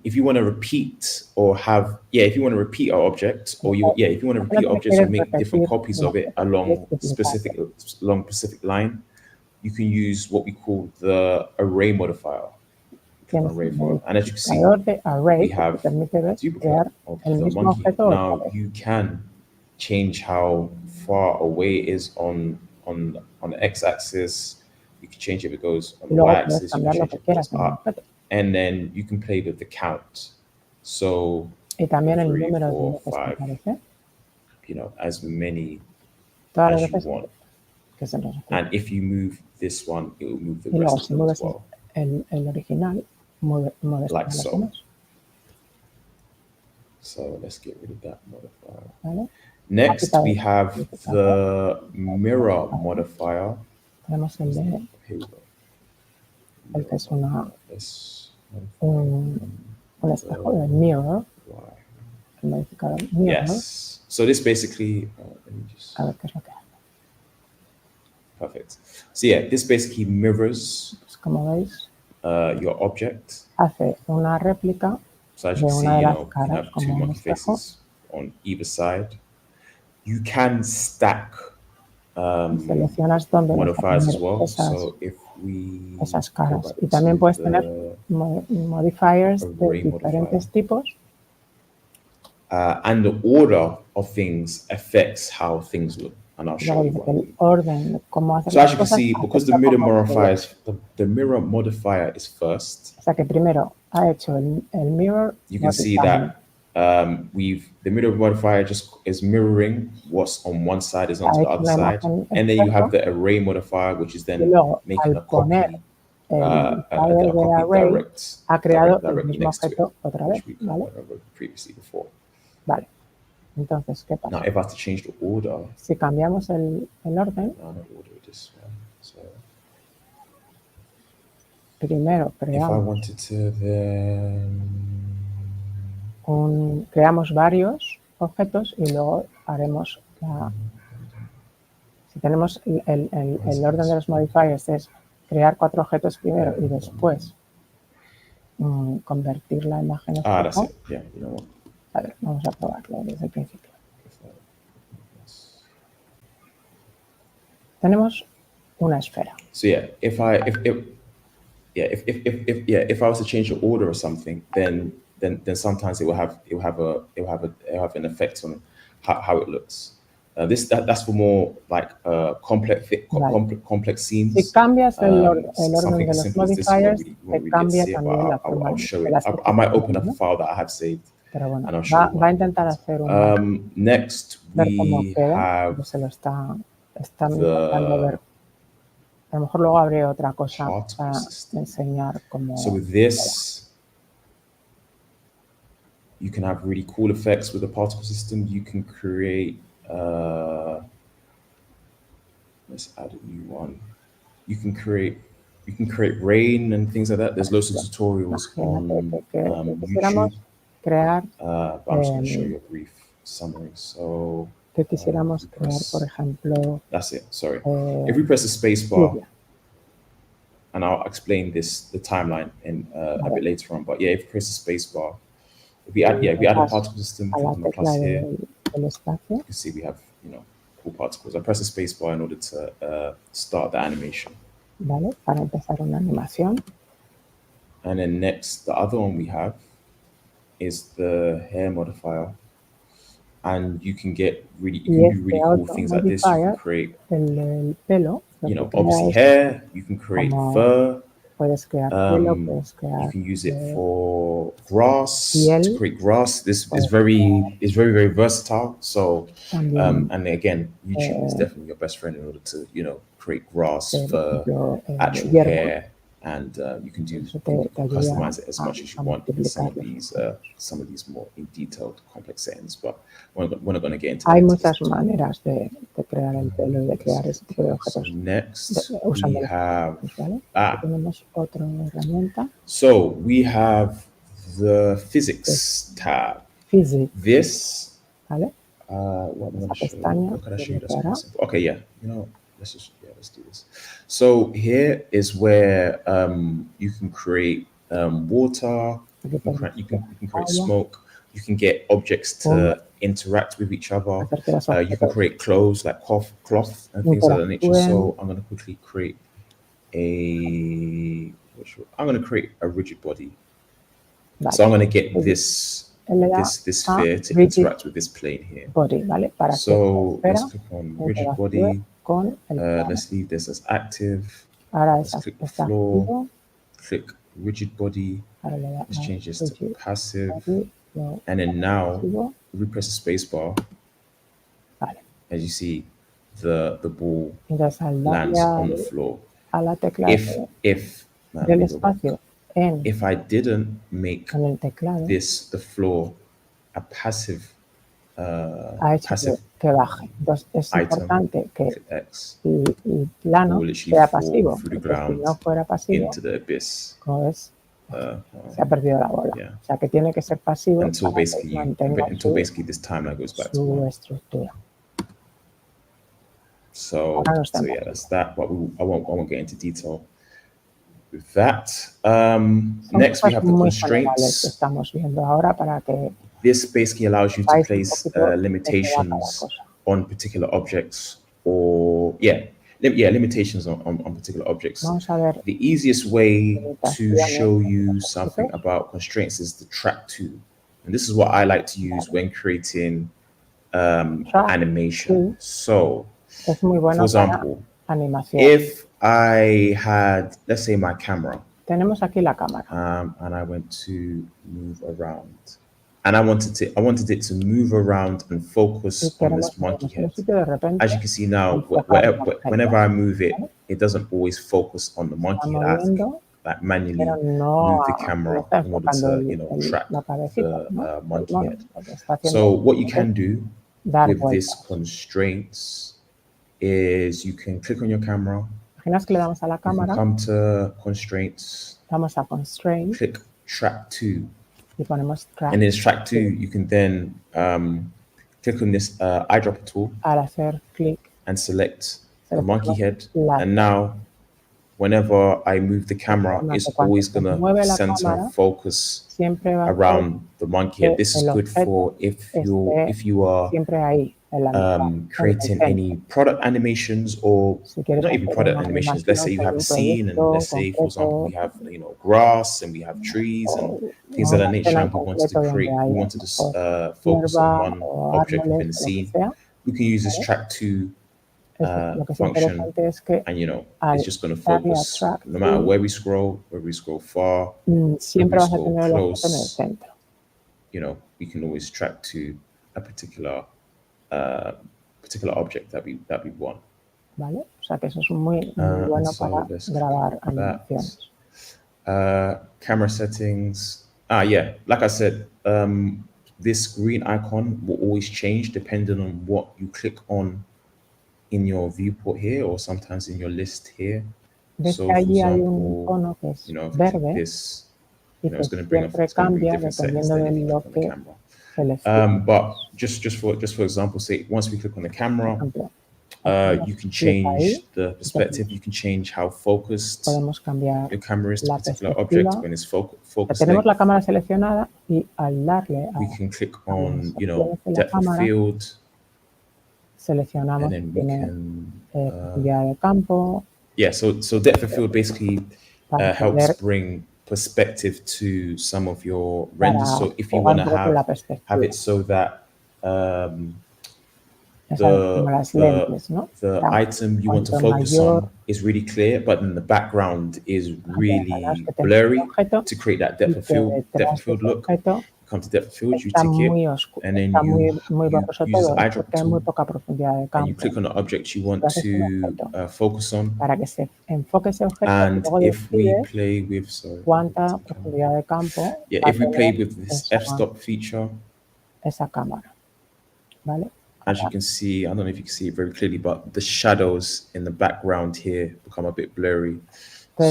if you want to repeat or have if you want to repeat our object, or if you want to repeat objects or make different copies of it along specific line, you can use what we call the array modifier. And as you can see, we have a duplicate of the monkey. Now you can change how far away it is on the x-axis. You can change it if it goes on the y-axis. You can change it if it goes up. And then you can play with the count. So 3, 4, 5, as many as you want. And if you move this one, it will move the rest of them as well. Like so. So let's get rid of that modifier. Next, we have the mirror modifier. Here we go. Mirror. Yes. So this basically, let me just. Perfect. So this basically mirrors your object. So as you can see, you can have 2 monkey faces on either side. You can stack modifiers as well. So if we esas caras. Y también puedes tener modifiers de diferentes tipos. and the order of things affects how things look. And I'll show you what I mean. So as you can see, because the mirror modifier is first, o sea que primero ha hecho el mirror you can see that the mirror modifier just is mirroring what's on one side is onto the other side, and then you have the array modifier, which is then making a copy. Direct, ha creado el mismo objeto otra vez, ¿vale? Vale. Entonces, ¿qué pasa? Now, if I have to change the order, si cambiamos el orden, primero creamos, creamos varios objetos y luego haremos si tenemos el orden de los modifiers es crear 4 objetos primero y después convertir la imagen en espejo. A ver, vamos a probarlo desde el principio. Tenemos una esfera. So if I was to change the order or something, then sometimes it will have an effect on how it looks. That's for more like complex scenes. Si cambias el orden de los modifiers, te cambia también la forma de las I might open up a file that I have saved. Pero bueno, va a intentar hacer un next we have se lo está intentando ver. A lo mejor luego abre otra cosa para enseñar cómo. So with this, you can have really cool effects with the particle system. You can create. Let's add a new one. You can create rain and things like that. There's loads of tutorials on YouTube. Crear, but I'm just going to show you a brief summary. So que quisiéramos crear, por ejemplo. That's it. Sorry. If we press the space bar, and I'll explain the timeline in a bit later on. But yeah, if you press the space bar, if we add a particle system, click on the plus here. You can see we have cool particles. I press the space bar in order to start the animation. Vale, para empezar una animación. And then next, the other one we have is the hair modifier, and you can do really cool things like this. You can create, el pelo, obviously hair. You can create fur. Puedes crear pelo, puedes crear. You can use it for grass to create grass. This is very versatile. So, and again, YouTube is definitely your best friend in order to create grass, fur, actual hair. And you can customize it as much as you want in some of these more in detailed complex settings, but we're not going to get into that. Hay muchas maneras de crear el pelo y de crear ese tipo de objetos. So next we have tenemos otra herramienta. So we have the physics tab. Physics. This ¿Vale? What am I going to show you? Okay, yeah. Let's do this. So here is where you can create water, you can create smoke, you can get objects to interact with each other, you can create clothes like cloth and things of that nature. So I'm going to quickly create a rigid body. So I'm going to get this sphere to interact with this plane here. So let's click on rigid body. Let's leave this as active. Let's click the floor. Click rigid body. Let's change this to passive. And then now, if we press the space bar, as you see, the ball lands on the floor. If I didn't make the floor a passive que baje. Entonces es importante que el plano sea pasivo, porque si no fuera pasivo, como ves, se ha perdido la bola. O sea que tiene que ser pasivo para que mantenga su estructura. So yeah, that's that. But I won't get into detail with that. Next we have the constraints. Que estamos viendo ahora para que this basically allows you to place limitations on particular objects, or limitations on particular objects. The easiest way to show you something about constraints is the track 2. And this is what I like to use when creating animation. So, es muy bueno for example, para animación. if I had, let's say, my camera, tenemos aquí la cámara, and I went to move around, and I wanted it to move around and focus on this monkey head. As you can see now, whenever I move it, it doesn't always focus on the monkey head. I have to like manually move the camera in order to, track the monkey head. So what you can do with this constraints is you can click on your camera. Imaginas que le damos a la cámara, come to constraints, vamos a constraint, click track 2, y ponemos track, and in track 2 you can then click on this eyedropper tool, al hacer clic, and select the monkey head, and now whenever I move the camera, it's always going to center focus around the monkey head. This is good for if you are creating any product animations, or not even product animations. Let's say you have a scene, and let's say, for example, we have grass and we have trees and things of that nature, and we wanted to focus on one object within the scene. We can use this track 2 function, and it's just going to focus no matter where we scroll far, siempre vas a tener el objeto en el centro. We can always track to a particular object that we want. Vale, o sea que eso es muy bueno para grabar animaciones. Camera settings. Yeah, like I said, this green icon will always change depending on what you click on in your viewport here, or sometimes in your list here. So, allí hay un icono que es verde, this, y que siempre cambia dependiendo de lo que se le escribe. But just for example's sake, once we click on the camera, you can change the perspective. You can change how focused your camera is to a particular object when it's focused. Tenemos la cámara seleccionada y al darle a we can click on, depth of field. Seleccionamos profundidad de campo. Yeah, so depth of field basically helps bring perspective to some of your renders. So if you want to have it so that the item you want to focus on is really clear, but then the background is really blurry, to create that depth of field look. Come to depth of field, you tick it, and then you use the eyedropper tool, and you click on the object you want to focus on. And if we play with, if we play with this f-stop feature, as you can see, I don't know if you can see it very clearly, but the shadows in the background here become a bit blurry.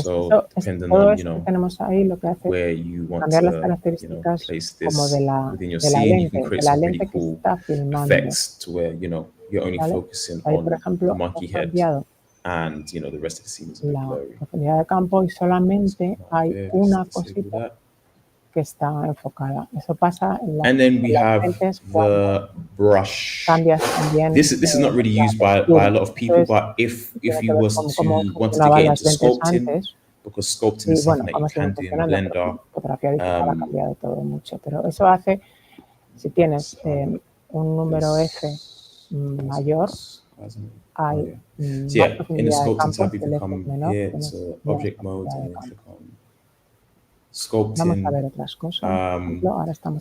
So depending on, where you want to, place this within your scene, you can create some really cool effects to where, you're only focusing on the monkey head, and, the rest of the scene is a bit blurry. Profundidad de campo, y solamente hay una cosita que está enfocada. Eso pasa en and then we have the brush. This is not really used by a lot of people, but if you wanted to get into sculpting, because sculpting is something that you can do in Blender. Pero eso hace, si tienes un número F mayor, hay in the sculpting tab, you can come here to object mode and then click on sculpting.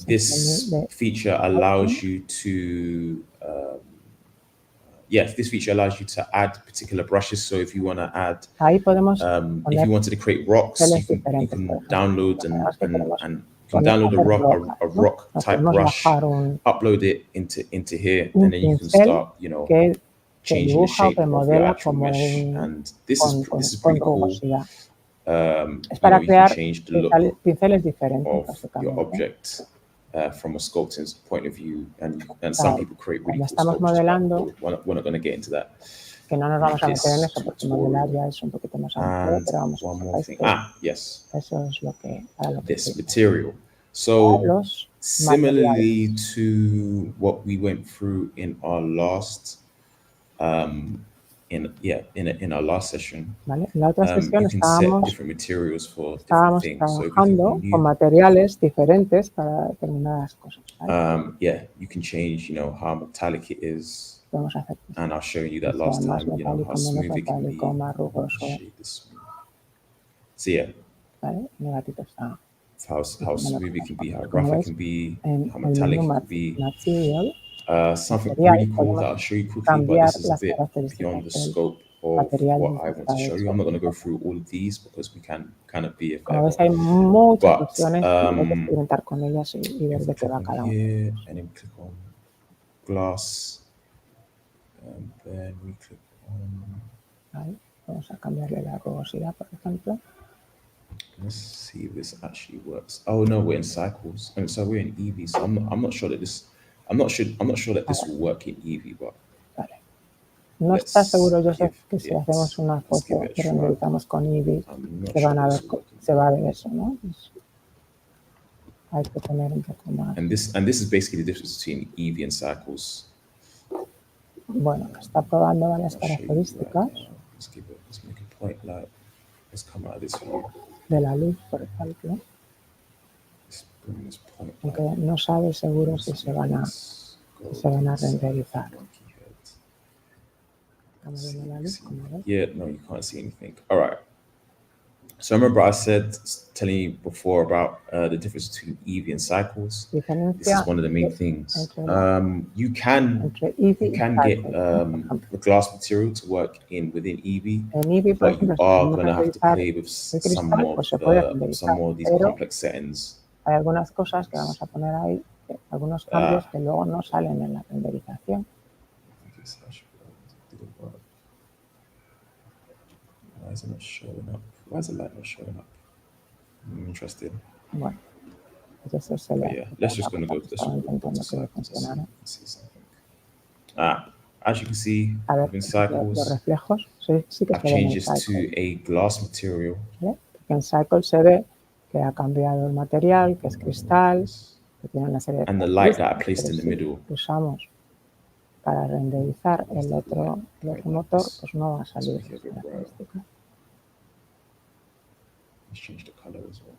This feature allows you to this feature allows you to add particular brushes. So if you want to add, if you wanted to create rocks, you can download and download a rock type brush, upload it into here, and then you can start, changing the shape of your actual mesh. And this is pretty cool. Es para crear pinceles diferentes of your object from a sculpting point of view, and some people create really cool sculptures, but we're not going to get into that. Que no nos vamos a meter en eso porque modelar ya es un poquito más amplio, pero vamos one a more thing. Yes. Eso es lo que this material. So similarly to what we went through in our last in our last session, ¿vale? En la otra sesión you can set estábamos different materials for different things. So if you trabajando click on con new, materiales diferentes para determinadas cosas, ¿vale? you can change, how metallic it is. Podemos hacer And I was showing you que that sea last más time, metálico, how menos smooth it can be. metálico, más rugoso, Shade this smooth. So yeah, ¿vale? Mi gatito está. how smooth it can be, how Como rough it veis, can be, en how el metallic menú it can be. Material, Something material, really cool podemos that I'll show you quickly, but cambiar this is a las bit características beyond the del scope of material what en I que want está to show you. hecho. I'm not going to go through all of these because we can kind of be Como ves, forever. hay muchas But, opciones y hay que experimentar con ellas y ver if de we qué click va on cada una. here and then click on glass, and then we click on, ¿Vale? Vamos a cambiarle la rugosidad, por ejemplo. let's see if this actually works. Oh no, we're in cycles. And so we're in EV. So I'm not sure that this will work in EV, but Vale. No está seguro, Joseph, que si hacemos una foto que renderizamos con Eevee, se va a ver eso, ¿no? Pues hay que tener un poco más. And this is basically the difference between EV and cycles. Bueno, está probando varias características Let's make a point light. Let's come out of this view. de la luz, por ejemplo, aunque no sabe seguro si se van a renderizar. Yeah, no, you can't see anything. All right. So remember I said, telling you before about the difference between EV and cycles. This is one of the main things. You can get the glass material to work within EV, but you are going to have to play with some more of these complex settings. Hay algunas cosas que vamos a poner ahí, algunos cambios que luego no salen en la renderización. Why is it not showing up? Why is the light not showing up? I'm interested. Bueno, pues eso se yeah, let's just go to cycles. See something. As you can see, in cycles, los reflejos sí que I've changed this to a glass material. ¿Vale? Porque en cycles se ve que ha cambiado el material, que es cristal, que tiene una serie de and the light that I placed in the middle. Usamos para renderizar el otro motor, pues no va a salir esa característica. Let's change the color as well.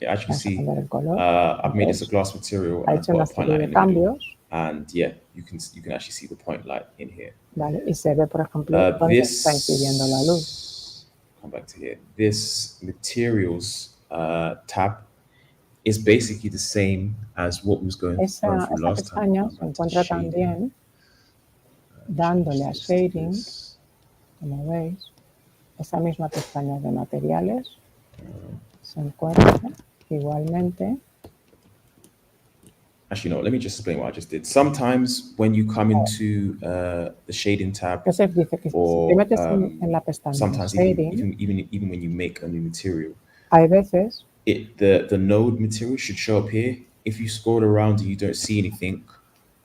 Yeah, as you can see, I've made this a glass material and I've got a point light in the middle. And yeah, you can actually see the point light in here. Vale, y se ve, por ejemplo, donde está incidiendo la luz. Come back to here. This materials tab is basically the same as what was going through last time. Esa pestaña se encuentra también dándole a shading, como veis, esa misma pestaña de materiales se encuentra igualmente. Actually, no, let me just explain what I just did. Sometimes when you come into the shading tab, Joseph dice que si te metes en la pestaña sometimes shading, even when you make a new material, hay veces the node material should show up here. If you scroll around and you don't see anything,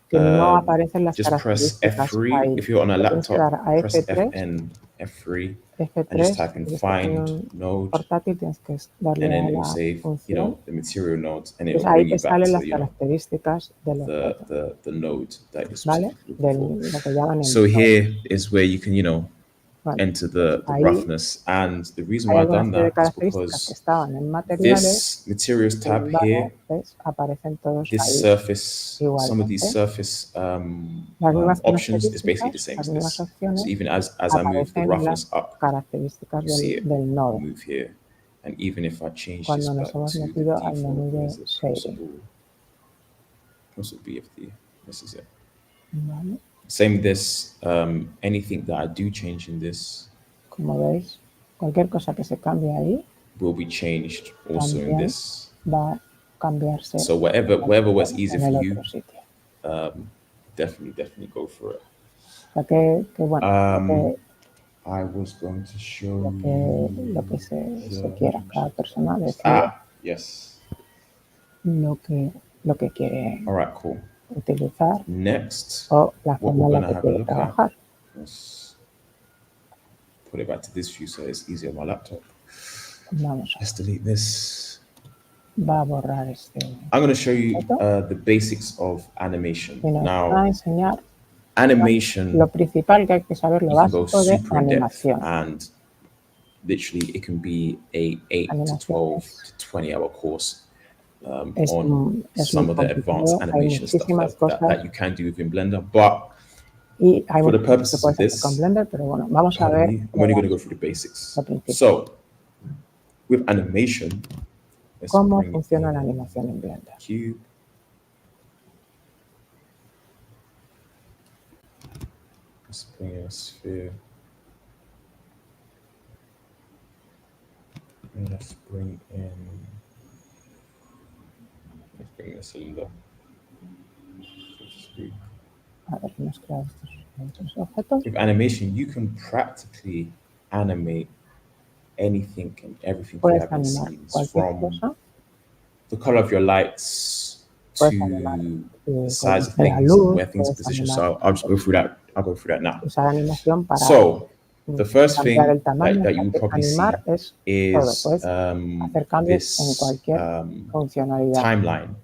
que no aparecen las just press F3. ahí. If you're on a laptop, press F3, FN, F3, F3, and just type in find node, portátil, tienes que darle and then a it will la save, función. the material nodes, and it will Pues ahí bring te you back salen to, las características de the node that you're ¿vale? looking for. Lo que llaman el So here is where you can, vale. enter the roughness, and the reason why I've done that is because this materials tab here, aparecen todos this ahí surface, igualmente. some of these surface options is basically the same as this. So even as I move the roughness up, you see it move here. And even if I change this back to the default, possible BFD, this is it. Vale. Same with this, anything that I do change in this, como veis, cualquier cosa que se cambie ahí will be changed also in this. Va a cambiarse. So whatever was easier for you, definitely go for it. O sea bueno, I was going to show lo que se quiera, cada persona yes. Lo que quiere. All right, cool. Utilizar next, o la forma en la que quiere trabajar. Let's put it back to this view so it's easier on my laptop. Vamos. Let's delete this. Va a borrar este. I'm going to show you the basics of animation. Now, va a enseñar Animation, lo principal que hay que saber, lo you can go básico de super in depth, animación. and literally it can be a 8 to 12 to 20-hour course on some of the advanced animation stuff that you can do within Blender. But for the purposes of this, Blender, pero bueno, vamos a ver. I'm only going to go through the basics. So, with animation, ¿cómo funciona la animación en Blender? Cube. Let's bring in a sphere. And let's bring in a cylinder. A ver, hemos creado estos objetos. With animation, you can practically animate anything and everything you have in scenes, from the color of your lights to the size of things, where things are positioned. So I'll just go through that. I'll go through that now. So the first thing that you will probably see is this timeline.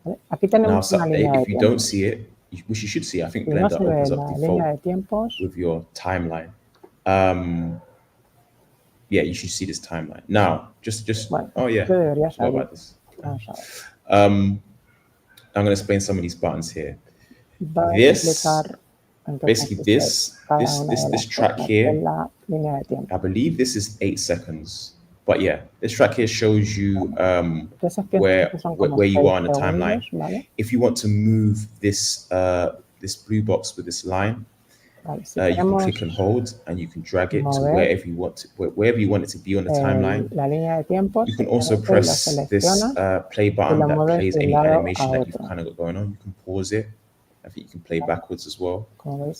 Now, so if you don't see it, which you should see, I think Blender opens up default with your timeline. Yeah, you should see this timeline. Now, just oh yeah, what about this? I'm going to explain some of these buttons here. This, basically this track here, I believe this is 8 seconds. But yeah, this track here shows you where you are on the timeline. If you want to move this this blue box with this line, you can click and hold, and you can drag it to wherever you want it to be on the timeline. You can also press this play button that plays any animation that you've kind of got going on. You can pause it. I think you can play backwards as well. You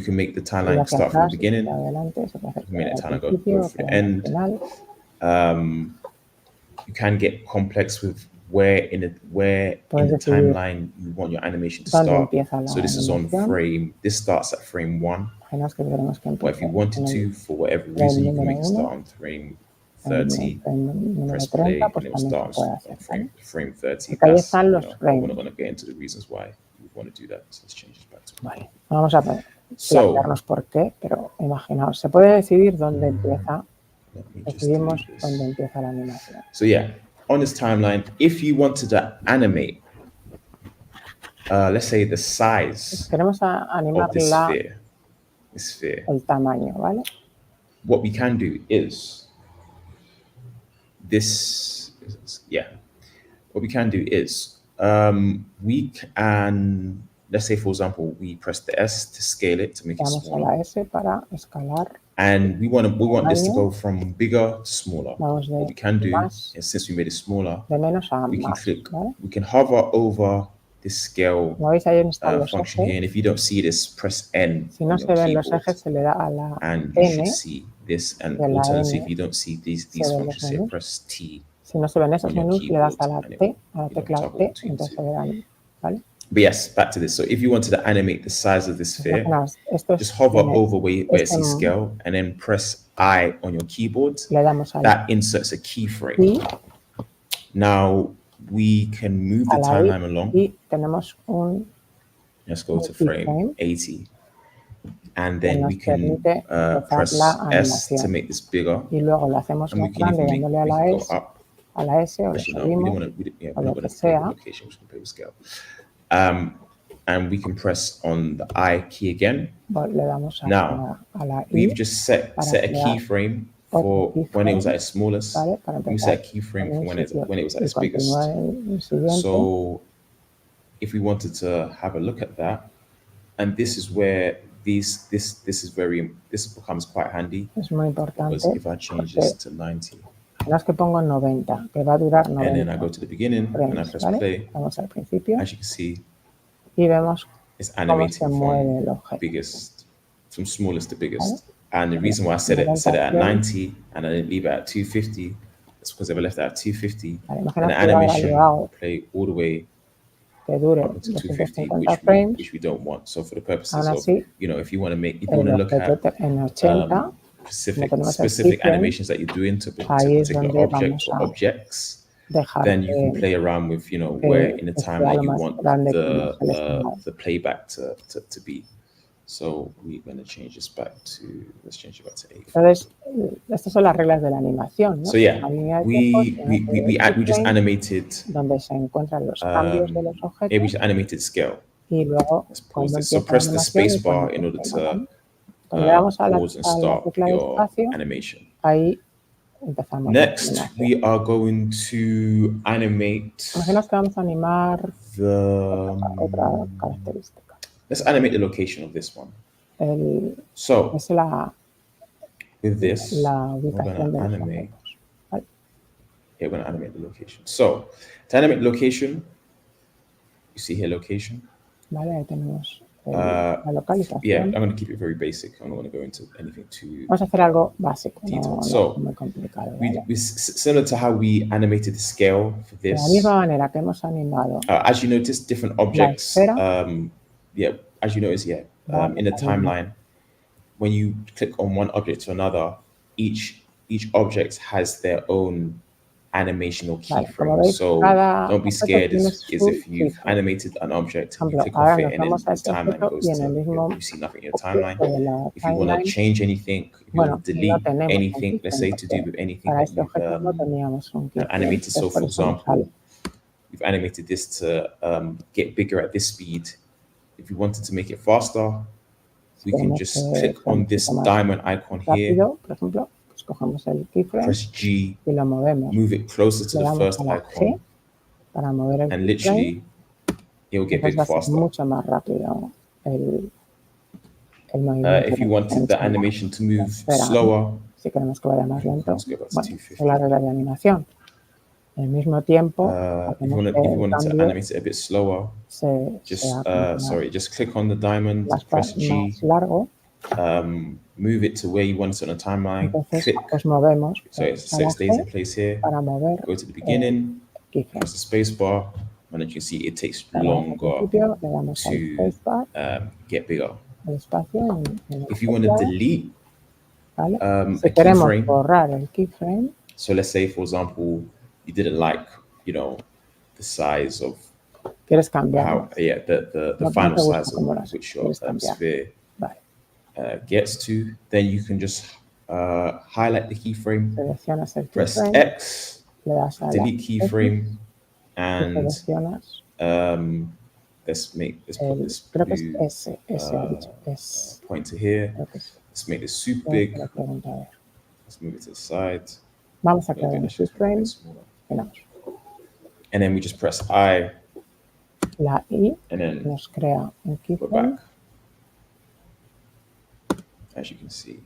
can make the timeline start from the beginning. You can make the timeline go through the end. You can get complex with where in the timeline you want your animation to start. So this is on frame. This starts at frame 1. But if you wanted to, for whatever reason, you can make it start on frame 30. Press play, and it will start on frame 30. We're not going to get into the reasons why you want to do that. So let's change this back to. Vale, vamos a plantearnos por qué, pero imaginaos, se puede decidir dónde empieza. Decidimos dónde empieza la animación. So yeah, on this timeline, if you wanted to animate, let's say the size of this sphere, el tamaño, ¿vale? What we can do is this. Yeah, what we can do is we can. Let's say, for example, we press the S to scale it, to make it smaller. And we want this to go from bigger to smaller. What we can do is, since we made it smaller, we can click, we can hover over this scale function here. And if you don't see this, press N on your keyboard, and you should see this. And alternatively, if you don't see these functions here, press T. Si no se ven esos menús, le das a la T, a la tecla T, entonces se verán, ¿vale? But yes, back to this. So if you wanted to animate the size of this sphere, just hover over where it says scale, and then press I on your keyboard. That inserts a keyframe. Now we can move the timeline along. Let's go to frame 80. And then we can press S to make this bigger. And we can even go up. A la S o le subimos, o lo que sea. And we can press on the I key again. Now, we've just set a keyframe for when it was at its smallest. We set a keyframe for when it was at its biggest. So if we wanted to have a look at that, and this is where this becomes quite handy. Because if I change this to 90. Que pongo 90, que va a durar 90. And then I go to the beginning and I press play. Vamos al principio. As you can see, y vemos it's animating from biggest, from smallest to biggest. And the reason why I set it at 90 and I didn't leave it at 250 is because if I left it at 250, and the animation will play all the way up to 250, which we don't want. So for the purposes of, if you want to make, if you want to look at specific animations that you're doing to particular object or objects, dejar then you can play around with, you know, where in the timeline you want the playback to be. So we're going to change this back to, let's change it back to 8. Entonces, estas son las reglas de la animación, ¿no? So yeah, we just animated. Donde se encuentran los cambios de los objetos. We just animated scale. Y luego, so press the space bar in order to pause and start your animation. Ahí empezamos. Next, we are going to animate. Imaginaos que vamos a animar otra característica. Let's animate the location of this one. So, es la we're ubicación de animate. Vale. Yeah, we're going to animate the location. So, to animate the location, you see here location. Vale, ahí tenemos la localización. Yeah, I'm going to keep it very basic. I'm not going to go into anything too Vamos a hacer algo básico, so, muy complicado. We similar to how we animated the scale for this. De la misma manera que hemos animado. As you notice, different objects. Yeah, as you notice, in the timeline, when you click on one object to another, each object has their own animation or keyframe. So don't be scared as if you've animated an object and you click off it and then the timeline goes to, you see nothing in your timeline. If you want to change anything, if you want to delete anything, let's say to do with anything that you've animated. So for example, you've animated this to get bigger at this speed. If you wanted to make it faster, we can just click on this diamond icon here, press G, move it closer to the first icon, and literally it will get big faster. If you wanted the animation to move slower, si queremos que vaya más lento, es la regla de animación. Al mismo tiempo, if you wanted to animate it a bit slower, just click on the diamond, press G, move it to where you want it on the timeline, click, so it stays in place here, go to the beginning, press the space bar, and as you can see, it takes longer to get bigger. If you want to delete a keyframe, so let's say, for example, you didn't like, you know, the size of the final size of which your sphere gets to, then you can just highlight the keyframe, press X, delete keyframe, and let's put this pointer here. Let's make this super big. Let's move it to the side. Vamos a crear un keyframe. And then we just press I. La I and then nos crea un keyframe. As you can see.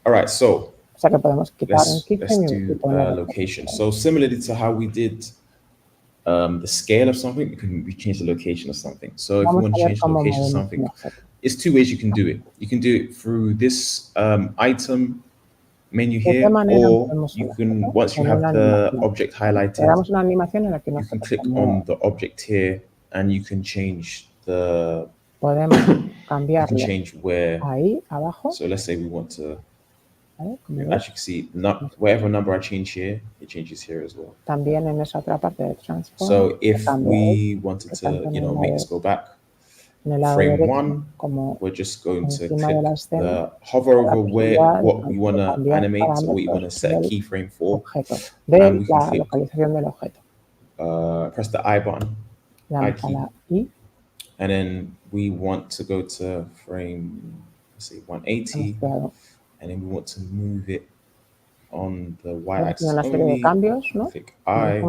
All right, so o sea que podemos quitar un keyframe let's do location. So similarly to how we did the scale of something, we change the location of something. So if you want to change the location of something, it's two ways you can do it. You can do it through this item menu here, or you can, once you have the object highlighted, you can click on the object here and you can change the, you can change where, so let's say we want to, as you can see, whatever number I change here, it changes here as well. So if we wanted to, you know, make this go back, frame 1, we're just going to click hover over what we want to animate, or what you want to set a keyframe for, and we can click, press the I button, I key, and then we want to go to frame, let's say 180, and then we want to move it on the y-axis only, click I,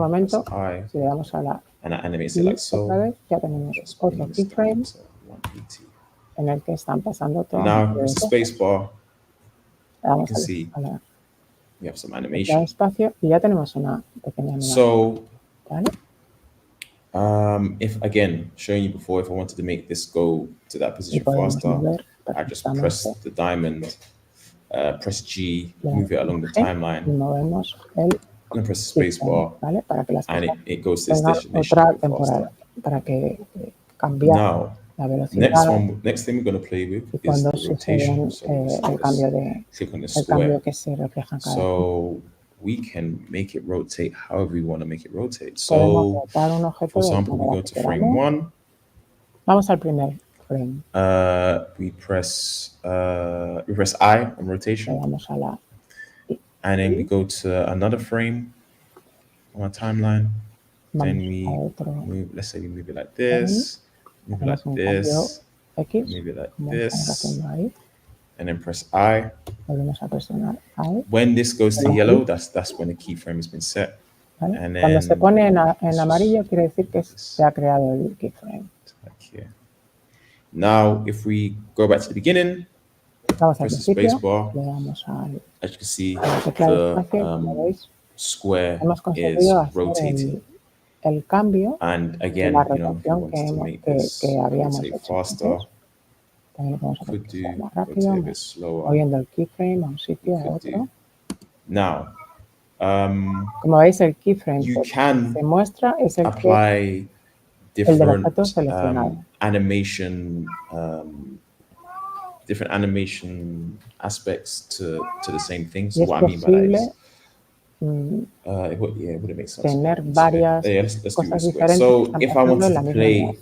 and that animates it like so. En el que están pasando todo. Now press the space bar. You can see we have some animation. Espacio y ya tenemos una pequeña animación. So, ¿vale? If again, showing you before, if I wanted to make this go to that position faster, I just press the diamond, press G, move it along the timeline, and press the space bar, ¿vale? Para que las and it goes to this destination faster. Para que cambiar. Now, next thing we're going to play with is the rotation. So el cambio de click on the square. Que se refleja en cada so we can make it rotate however we want to make it rotate. So, for example, we go to frame 1. Vamos al primer frame. We press I on rotation. Vamos a la and then we go to another frame on our timeline. Then we move, let's say we move it like this, move it like this, move it like this, and then press I. When this goes to yellow, that's when the keyframe has been set. And then cuando se pone en amarillo quiere decir que se ha creado el keyframe. Now, if we go back to the beginning, press the space bar. As you can see, the square is rotating. El cambio, and again, la you know, if you want to make this faster, could do rotate a bit slower. Moviendo el keyframe a un sitio a otro. Now, como veis, el keyframe you que can se muestra es el apply different animation aspects to the same thing. So what I mean by that is it would make sense. Tener varias cosas diferentes. So if I wanted to play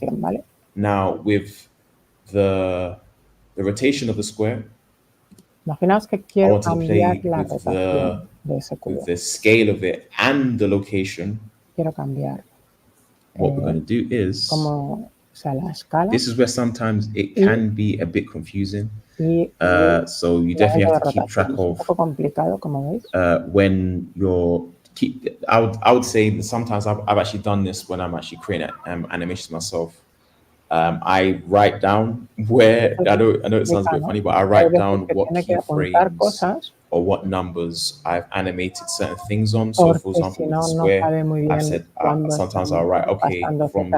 now with the rotation of the square, imaginaos que quiero cambiar la rotación de ese cubo. With the scale of it and the location, quiero cambiar. What we're going to do is, como, o sea, la escala. This is where sometimes it can be a bit confusing. So you definitely have to keep track of un poco complicado, como veis. When you're I would say that sometimes I've actually done this when I'm actually creating animations myself. I write down where I know it sounds a bit funny, but I write down what keyframes or what numbers I've animated certain things on. So, for example, the square, I said sometimes I'll write from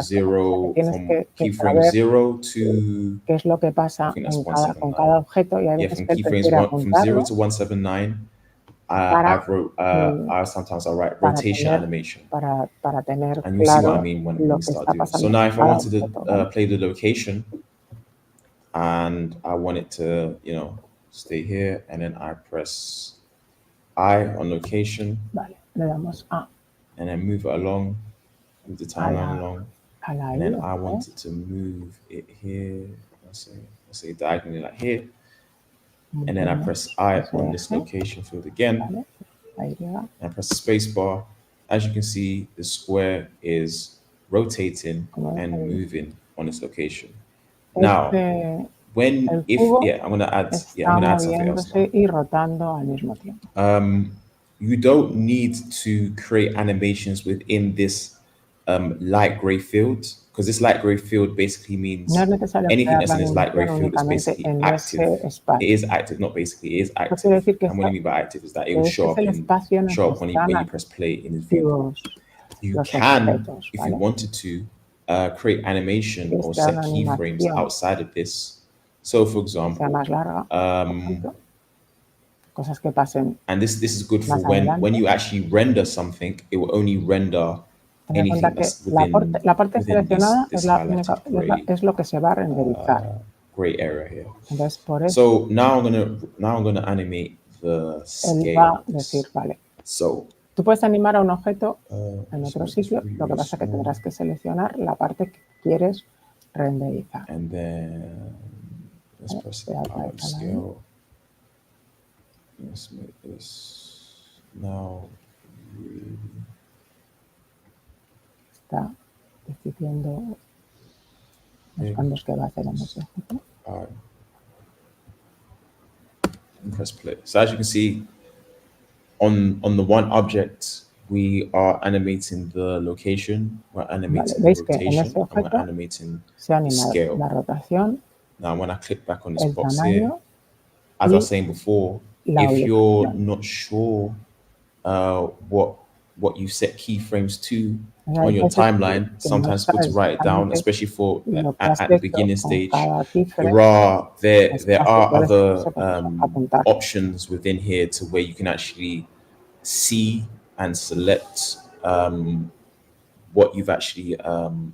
keyframe 0 to qué es lo que pasa con cada objeto y a veces from keyframes from 0 to 179. Sometimes I write rotation animation. Para tener and you see what I mean when we start doing it. So now if I wanted to play the location and I want it to, you know, stay here, and then I press I on location. Vale, le damos A. And then move it along, move the timeline along. And then I wanted to move it here, let's say diagonally like here. And then I press I on this location field again. And I press the space bar. As you can see, the square is rotating and moving on this location. Now, I'm gonna add something else now. You don't need to create animations within this light gray field, because this light gray field basically means anything that's in this light gray field is basically active. It is active, not basically, it is active. And what I mean by active is that it will show up when you press play in this view. You can, if you wanted to, create animation or set keyframes outside of this. So, for example, and this is good for when you actually render something, it will only render anything that's within la parte seleccionada es lo que se va a renderizar. Gray area here. Entonces, por eso, so now I'm gonna animate the scale. Él va a decir, vale. So, tú puedes animar a un objeto en otro sitio, lo que pasa es que tendrás que seleccionar la parte que quieres renderizar. And then let's press scale. Let's make this now. Está decidiendo los cambios que va a hacer en ese objeto. Press play. So as you can see, on the one object, we are animating the location, we're animating the rotation, and we're animating the scale. La rotación, now, when I click back on this box here, as I was saying before, if you're not sure what you set keyframes to on your timeline, sometimes it's good to write it down, especially for at the beginning stage. There are other options within here to where you can actually see and select what you've actually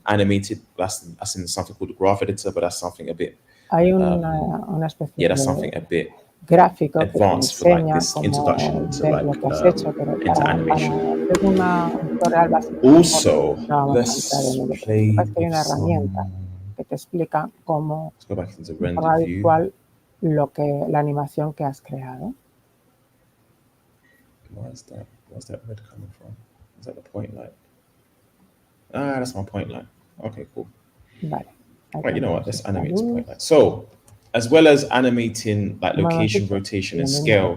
animated. That's in something called the graph editor, but that's something a bit hay una especie that's something a bit gráfico que te advanced for like enseña this cómo introduction to ver lo like que has hecho, pero into para animation. hacer un tutorial básico Also, no vamos a entrar en let's ello. play Pero hay with una herramienta some. que te explica cómo, Let's go back into de render forma view. virtual, la animación que has creado. Where's that red coming from? Is that the point light? Ah, that's my point light. Okay, cool. Vale. Right, you know what? Let's animate this point light. So, as well as animating like location, rotation, and scale,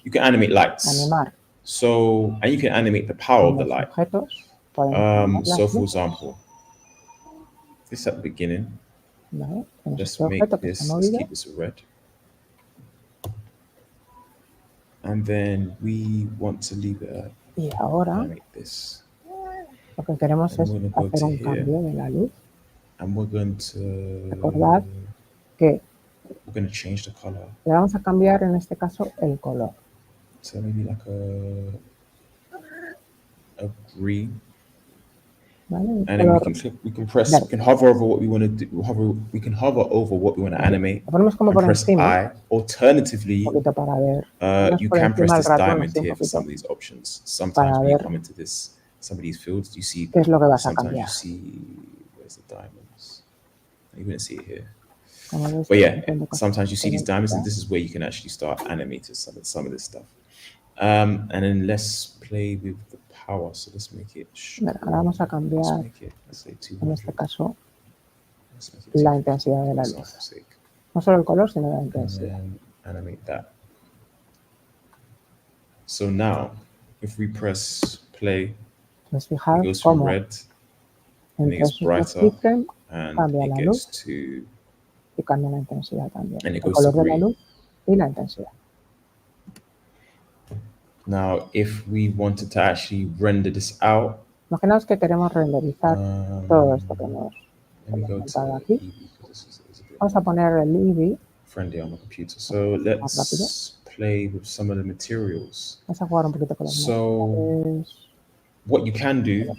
you can animate lights. Animar So, and you can animate the power of the light. objetos. So, for example, this at the beginning. Vale. Let's make this. Let's keep this red. And then we want to leave it at. Y ahora animate this. Lo que queremos es And we're gonna go hacer to un here. cambio de la luz. And we're going to. Recordad que we're going to change the color. le vamos a cambiar en este caso el color. So maybe like a green. ¿Vale? And then we can click, we can press, we can hover over what we want to do. We can hover over what we want to animate. Lo ponemos como And por press encima, I. Alternatively, un poquito para ver. you por can press encima this del ratón, diamond así un here for poquito, some of these options. Sometimes para when you ver come into this, some of these fields, you see. qué es lo que vas a Sometimes cambiar. you see where's the diamonds. You wouldn't see it here. Como ves, But yeah, depende de sometimes you see these diamonds, and this is where you can actually start animating some of this stuff. And then let's play with the power. So let's make it. Bueno, ahora vamos a cambiar, let's say 200. en este caso, Let's make it la 200 intensidad de la for luz. example's sake. No solo el color, sino la And intensidad. then animate that. So now, if we press play, Pues it fijaos goes from cómo red, and it entre gets esos dos brighter, keyframes and cambia it la gets luz to. y cambia la intensidad también. And it El goes to color de la green. luz y la intensidad. Now, if we wanted to actually render this out, Imaginaos que queremos renderizar todo esto que hemos let me go montado to aquí. Eevee because this is a bit Vamos a poner el Eevee. friendly on my computer. So let's play with some of the materials. Vamos a jugar un poquito con los So materiales. what you can do,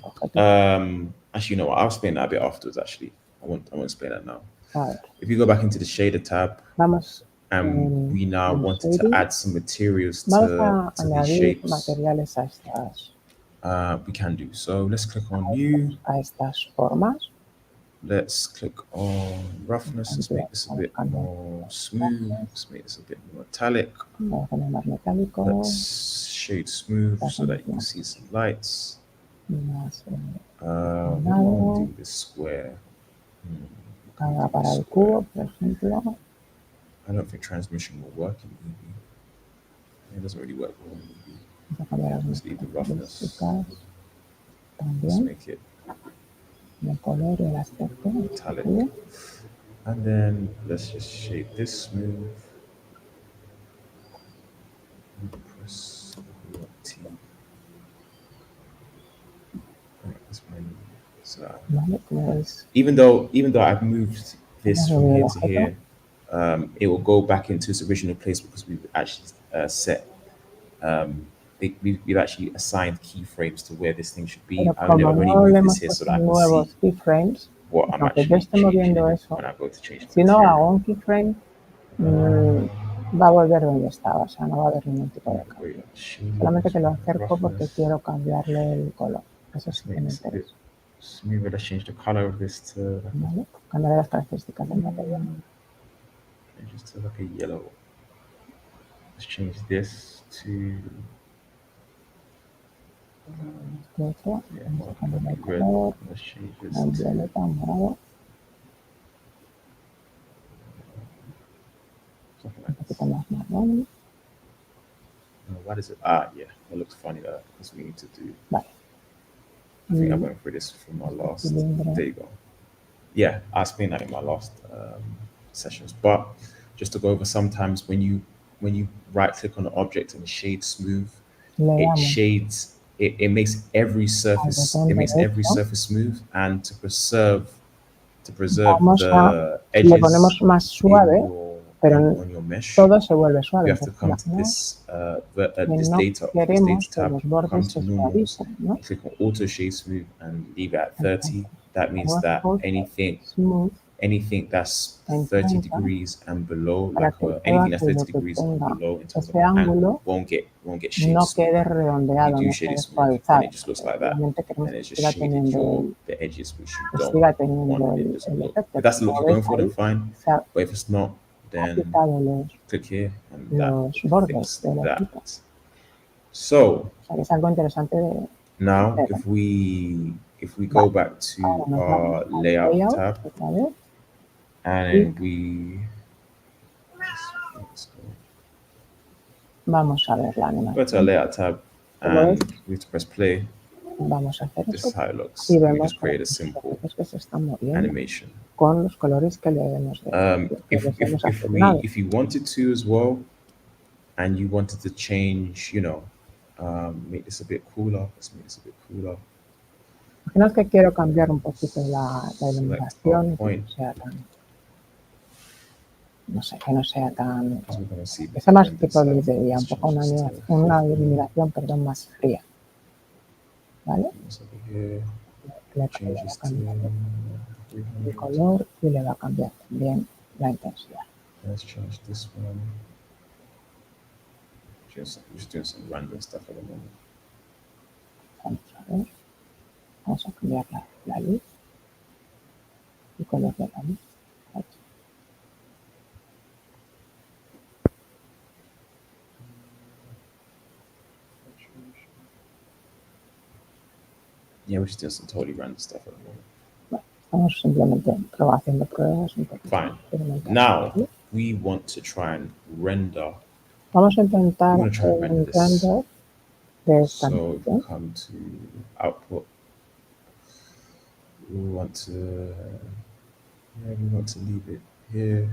actually, no, I'll explain that a bit afterwards. Actually, I won't explain that now. A ver, If you go back into the shader tab, vamos, and we now en wanted to shading, add some materials vamos to a these añadir shapes, materiales a estas we can do. So let's click on new. formas. Let's click on roughness. Let's make this a bit more smooth. Let's make this a bit more metallic. Vamos a poner más metálico, Let's shade smooth so that you can see some lights. más What do I want to do with this square? Cada para el cubo, por ejemplo. I don't think transmission will work in Eevee. It doesn't really work well in Eevee. Vamos a cambiar Let's algunas leave the roughness. características Let's también, make it el color y el aspecto. metallic. And then let's just shape this smooth. Press T. That's fine. So Vale, como veis, even though I've moved this from here to here, it will go back into its original place because we've actually set. We've actually assigned keyframes to where this thing should be. pero I've como only no le moved hemos this here so puesto that I can nuevos see keyframes, what I'm aunque yo actually esté moviendo changing eso, when I go to change the si no material. hago un keyframe, va a volver donde estaba, o sea, no va a haber ningún tipo de cambio. Solamente que lo acerco porque quiero cambiarle el color. Eso sí que me interesa. Maybe let's change the color of this to ¿Vale? Cambiaré las características del material. just to like a yellow. Let's change this to Vamos a cambiar el red. color, Let's change this al to violeta, morado, something un like this. poquito más marrón. What is it? Ah, yeah, it looks funny. That's what we need to do. Vale. I think I went through this from my last. There you go. Yeah, I explained that in my last sessions. But just to go over, sometimes when you right click on an object and shade smooth, it shades. It makes every surface. It makes every surface smooth, and to preserve the edges. Le ponemos más suave, pero on your mesh. todo se vuelve suave. You have to come to this this no data queremos que tab. los bordes Come se to normals. suavicen, ¿no? Click on auto shade smooth and leave it at 30. That means that anything smooth anything that's 30 degrees and below, like anything that's 30 degrees and below in terms of angle, won't get shaped. No quede redondeado, You do no shade quede it smooth, and suavizado. it just looks like that. Obviamente queremos And que it's just siga shaded teniendo the edges, which you que don't siga teniendo want in el this look. efecto. If that's the look Como you're going veis for, then ahí, fine. se ha But if it's not, then quitado click here and los that bordes fix de la that. hojita. So O sea, que es algo interesante de now, ver. if we go back to our layout tab, otra vez. and we Vamos a ver la go to our animación. layout tab, and we have to press play. Vamos a hacer This eso is how it looks. y We vemos just create a simple que se están moviendo animation. con los colores que le hemos If you wanted to as well, and you wanted to change, make this a bit cooler. Let's make this a bit cooler. Imaginaos que quiero cambiar un poquito la iluminación y que no sea tan, que no sea tan, que sea más tipo luz de día, un poco una iluminación, perdón, más fría. ¿Vale? Le va a cambiar el color y le va a cambiar también la intensidad. Let's change this one. Just doing some random stuff at the moment. Vamos a ver. Vamos a cambiar la luz. El color de la luz. Aquí. Yeah, we're just doing some totally random stuff at the moment. Bueno, estamos simplemente haciendo pruebas un poco. Fine. Now we want to try and render. Vamos a intentar hacer un render de esta So if we animación. come to output, we want to leave it here.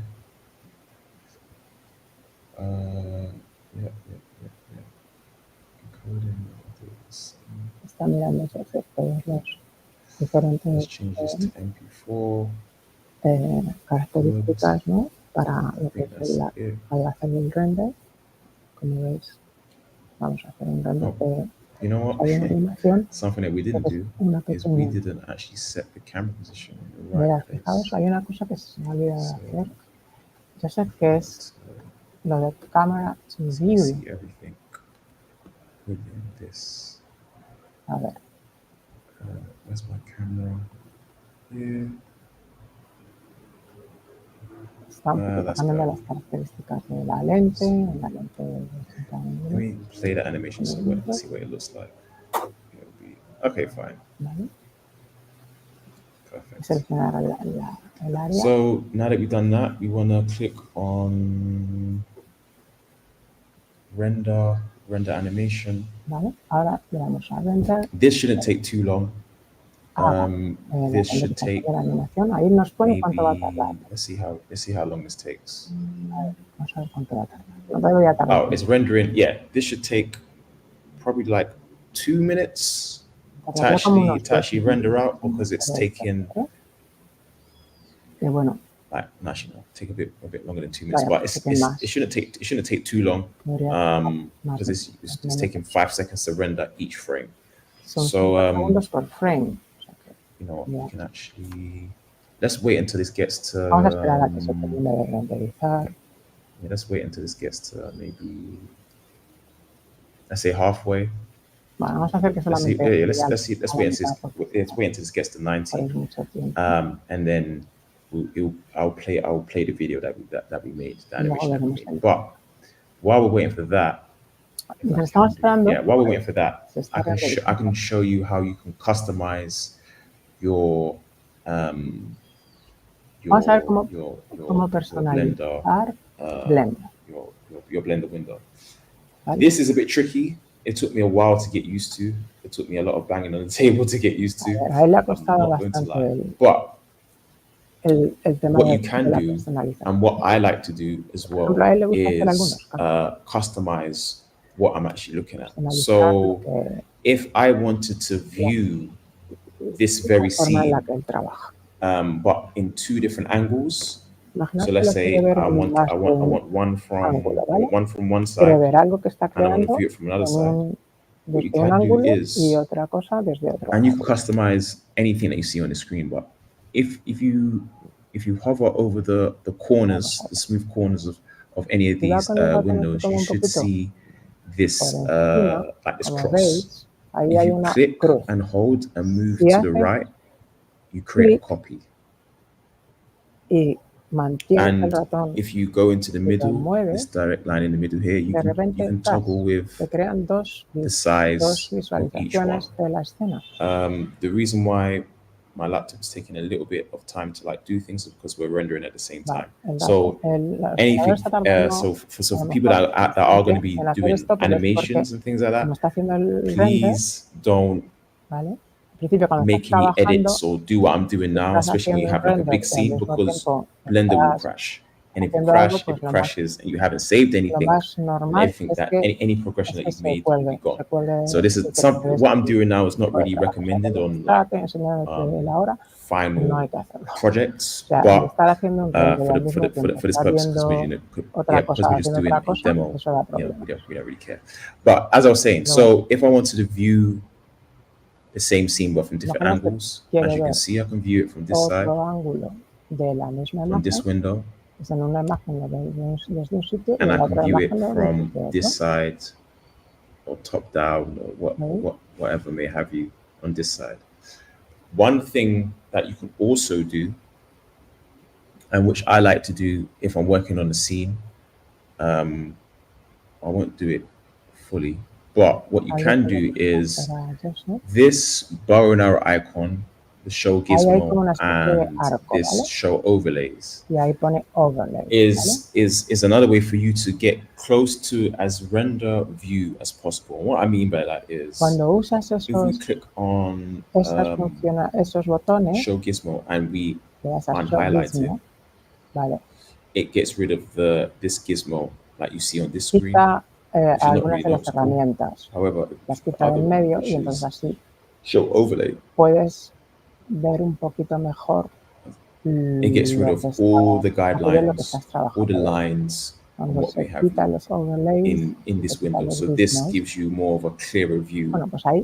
Encoding. Está mirando todos los Let's diferentes change this to MP4. características, ¿no? Para lo que es al hacer un render. Como veis, vamos a hacer un render de You know what? una animación. Something that we didn't do is we didn't actually set the camera position in the right Mira, place. fijaos, hay una cosa que se me ha olvidado de hacer. Yo sé que es lo de camera to view. See everything within this. A ver. Where's my camera? Here. Estamos cambiando las características de la lente. Let me play the animation so we can see what it looks like. Okay, fine. ¿Vale? Perfect. Seleccionar el área. So now that we've done that, we want to click on render animation. Vale, ahora le vamos a render. This shouldn't take too long. This should take la animación. Ahí nos pone maybe, cuánto va a tardar. let's see how long this takes. Vamos a ver cuánto va a tardar. ¿Cuánto voy a tardar? Oh, it's rendering. Yeah, this should take probably like 2 minutes to actually render out, because it's taking bueno, like actually no, take a bit longer than 2 minutes, but it shouldn't take too long, because it's taking 5 seconds to render each frame. So segundos por frame. You know, we can actually, let's wait until this gets to. Vamos a esperar a que se termine de renderizar. Yeah, let's wait until this gets to maybe, let's say halfway. Bueno, vamos a hacer que solamente. Let's wait until this gets to 90. And then I'll play the video that we made, the animation that we made. But while we're waiting for that, while we're waiting for that, I can show you how you can customize your vamos a ver cómo personalizar Blender. Your Blender window. ¿Vale? This is a bit tricky. It took me a while to get used to. It took me a lot of banging on the table to get used to. A él le ha costado bastante but el tema what you can do, and what I like to do as well, is customize what I'm actually looking at. So if I wanted to view this very scene, but in 2 different angles. So let's say I want one from one side, and I want to view it from another side. What you can do is, and you can customize anything that you see on the screen. But if you if you hover over the corners, the smooth corners of any of these windows, you should see this like this cross. If you click and hold and move to the right, you create a copy. And if you go into the middle, this direct line in the middle here, you can toggle with the size of each one. The reason why my laptop is taking a little bit of time to like do things is because we're rendering at the same time. So anything, so for people that are going to be doing animations and things like that, please don't make any edits or do what I'm doing now, especially when you have like a big scene, because Blender will crash. And if it crashes and you haven't saved anything, anything that any progression that you've made will be gone. So this is what I'm doing now is not really recommended on final projects, but for this purpose, because we're just doing a demo, we don't really care. But as I was saying, so if I wanted to view the same scene but from different angles, as you can see, I can view it from this side, from this window, and I can view it from this side, or top down, or whatever may have you on this side. One thing that you can also do, and which I like to do if I'm working on a scene, I won't do it fully, but what you can do is this bow and arrow icon, the show gizmo, and this show overlays is another way for you to get close to as render view as possible. And what I mean by that is if we click on show gizmo and we unhighlight it, it gets rid of this gizmo like you see on this screen. Algunas de las herramientas, las quita del medio y entonces así puedes ver un poquito mejor it gets rid of all the guidelines, all the lines, and what we have in this window. So this gives you more of a clearer view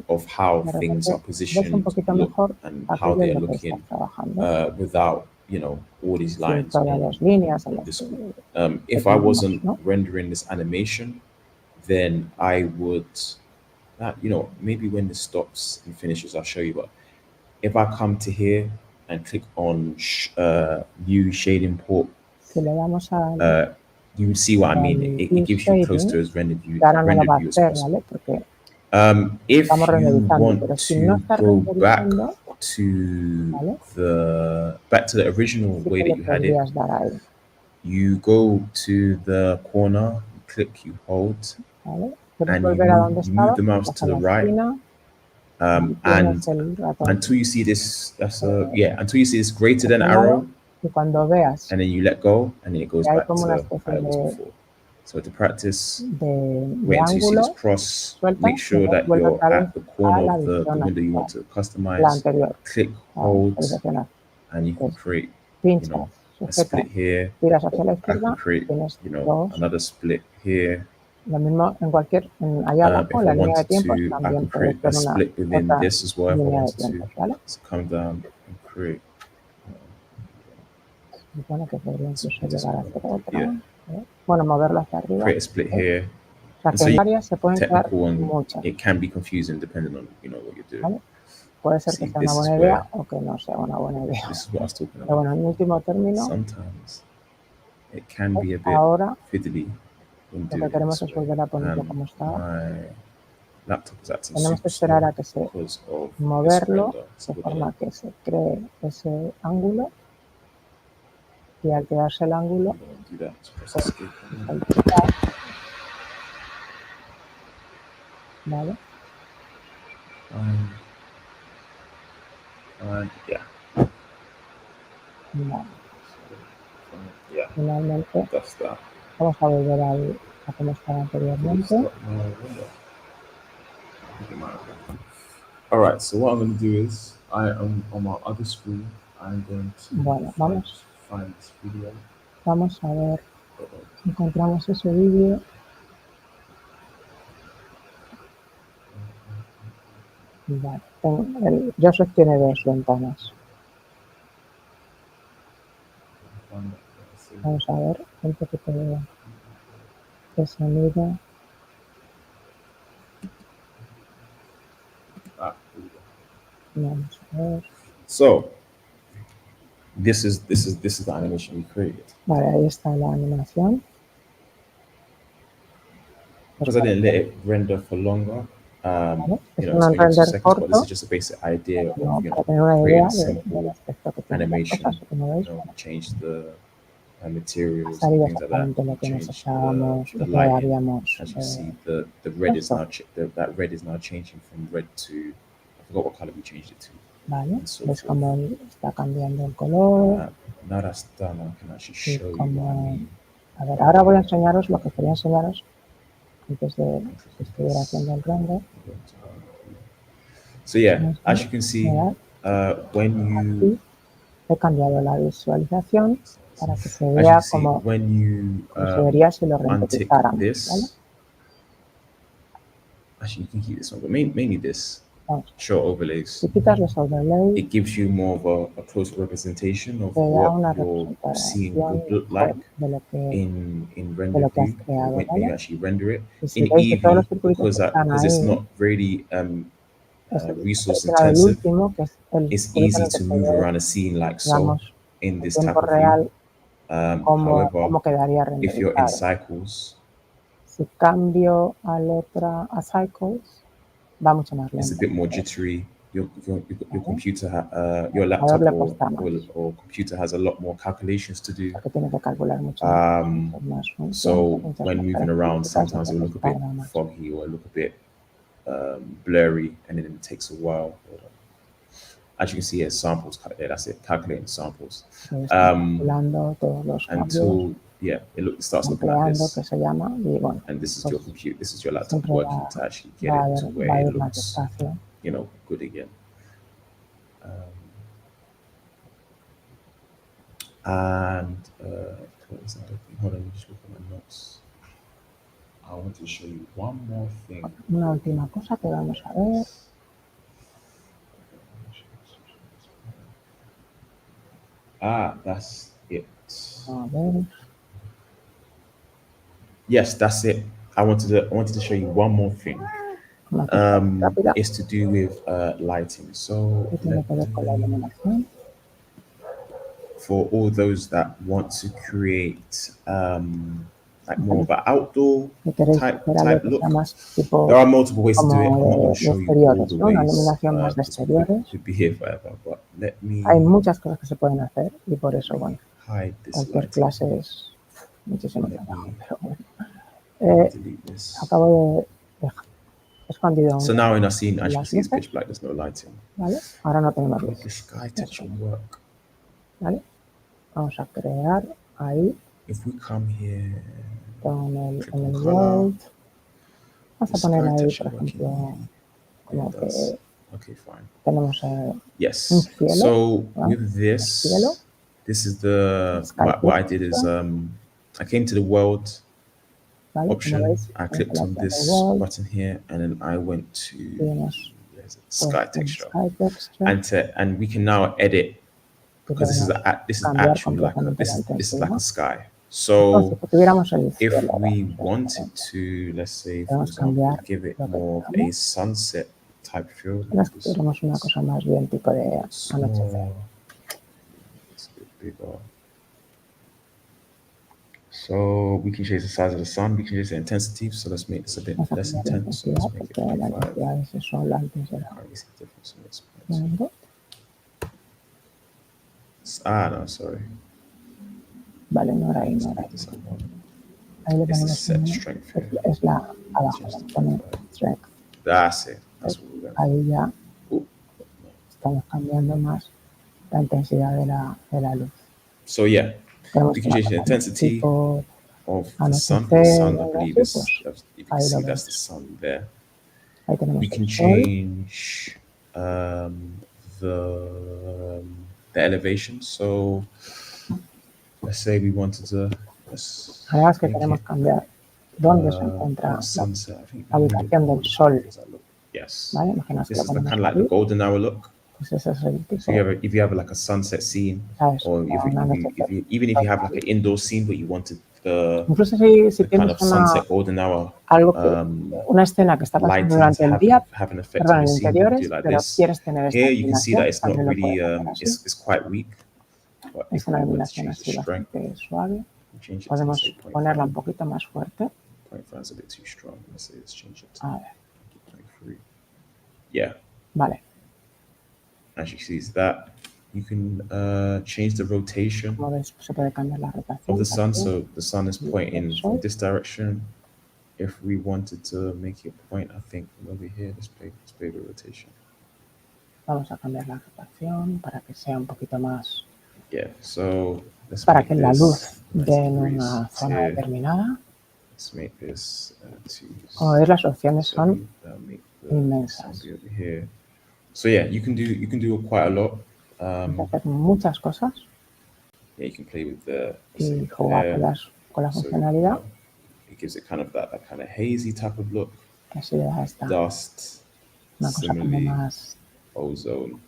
of how things are positioned and how they are looking without, all these lines. If I wasn't rendering this animation, then I would, maybe when this stops and finishes, I'll show you. But if I come to here and click on view shading port, you would see what I mean. It gives you close to as rendered view as possible. If you want to go back to the original way that you had it, you go to the corner, you click, you hold, and you move the mouse to the right, and until you see this, until you see this greater than arrow, and then you let go, and then it goes back to how it was before. So to practice, wait until you see this cross, make sure that you're at the corner of the window you want to customize, click, hold, and you can create, a split here. I can create, another split here. If I wanted to, I can create a split within this as well. If I wanted to come down and create. Create a split here. And so technical, and it can be confusing depending on what you're doing. Puede ser que sea una buena idea o que no sea una buena idea. Pero bueno, en último término, ahora lo que queremos es volver a ponerlo como está. Tenemos que esperar a que moverlo de forma que se cree ese ángulo, y al crearse el ángulo, ¿vale? Finalmente, vamos a volver a como estaba anteriormente. All right, so what I'm going to do is I am on my other screen. I'm going to find this video. Vamos a ver si encontramos ese vídeo. Vale, Joseph tiene dos ventanas. Vamos a ver un poquito de sonido. Vamos a ver. So this is the animation we created. Vale, ahí está la animación. Because I didn't let it render for longer. Vale, You es know, it's un only 2 render seconds, but this corto, is just a basic idea como of, you para know, tener una idea creating a del simple aspecto que tienen las animation, cosas, como you veis. know, change the materials Pasaría and things like that. exactamente lo que Change necesitábamos, the lo que lighting. haríamos. As you see, the red is eso. now that red is now changing from red to, I forgot what color we changed it to. Vale, So ves cómo está cambiando el color. Now that's done, I can actually Y show you what I como, mean. a ver, ahora voy a enseñaros lo que quería enseñaros antes de que estuviera haciendo el render. So yeah, as you can see, when you he cambiado la visualización para que se as you vea can see, como when you se vería si lo untick renderizáramos, this, ¿vale? actually you can keep this one, but mainly this. Vamos. Show overlays. Si quitas los overlays, It gives you more of a close representation of te da what una your scene would representación look like de lo que in render has view creado, when ¿vale? you actually render it. Y si In veis que todos los Eevee, circuitos que están because it's ahí, not really resource el intensive, último, que es el it's circuito en easy el que to se move ve, around a scene like so digamos, in en this type tiempo of view. real, However, cómo quedaría if you're in renderizado. cycles, Si cambio a cycles, va mucho más lento. it's a bit more jittery. Your computer, your laptop or computer has a lot more calculations to do. Porque tiene que calcular mucho más so when moving around, sometimes it will look a bit foggy or look a bit blurry, and then it takes a while. As you can see here, samples there. That's it. Calculating samples. Until it starts looking like this. Que se llama, y bueno, and this is your computer. This is your laptop working to actually get it to where it looks, you know, good again. And hold on, let me just look at my notes. I want to show you one more thing. Una última cosa que vamos a ver. That's it. A ver. Yes, that's it. I wanted to show you one more thing. It's to do with lighting. So for all those that want to create like more of an outdoor type look, there are multiple ways to do it. I'm not going to show you all the ways. Could be here forever, but let me. Hay muchas cosas que se pueden hacer y por eso, bueno, cualquier clase es muchísimo trabajo, pero bueno. Acabo de escondido. So now in our scene, as you can see, it's pitch black. There's no lighting. Vale. Ahora no tenemos luz. The sky texture work. Vale. Vamos a crear ahí. If we come here, con el world, vamos a poner ahí, por ejemplo, como que tenemos un cielo. So with this, this is what I did is I came to the world option. I clicked on this button here, and then I went to sky texture, and we can now edit because this is actually like this is like a sky. So if we wanted to, let's say, for example, give it more of a sunset type feel. Una cosa más bien tipo de anochecer. It's a bit bigger. So we can change the size of the sun. We can change the intensity. So let's make this a bit less intense. So let's make it 25. Can't really see the difference in this point. No, sorry. Vale, no era ahí, no era ahí. Ahí le ponemos strength. Es la abajo, pone strength. That's it. That's what we're ahí ya estamos cambiando más la intensidad de la luz. So yeah, we can change the intensity of the sun. The sun, I believe, you can see that's the sun there. We can change the elevation. So let's say we wanted to. Ahora es que queremos cambiar dónde se encuentra la ubicación del sol. Yes. ¿Vale? Imaginaos This is kind of like the golden hour look. Pues ese es el tipo. So if you have like a sunset scene, ¿Sabes? or even if you have like an indoor scene, but you wanted Incluso si the kind tienes of sunset golden hour algo una escena que está pasando durante el día, have an effect perdón, on en your scene, you can interiores, do like pero this. quieres tener esta Here you can see that it's not también lo really puedes hacer así. it's quite weak. But Es if una we were to iluminación change the así strength, bastante suave. change it to Podemos say 0.5. ponerla un poquito más fuerte. 0.5 is a bit too strong. Let's change it to A ver, 0.3. Yeah. vale. As you see, is that you can change the rotation Como ves, se puede cambiar la rotación. of the sun. también. So the sun is pointing from this direction. If we wanted to make it point, I think over here, let's play the rotation. Vamos a cambiar la rotación para que sea un poquito más. Yeah, so let's Para make que la this luz 90 dé en degrees una zona here. determinada. Let's make this Como ves, las opciones son make inmensas. the over here. So yeah, you can do quite a lot. Puedes hacer muchas cosas Yeah, you can play with the y jugar con la funcionalidad. It gives it kind of that kind of hazy type of look. Que así le da esta Dust, una cosa como similarly, más ozone.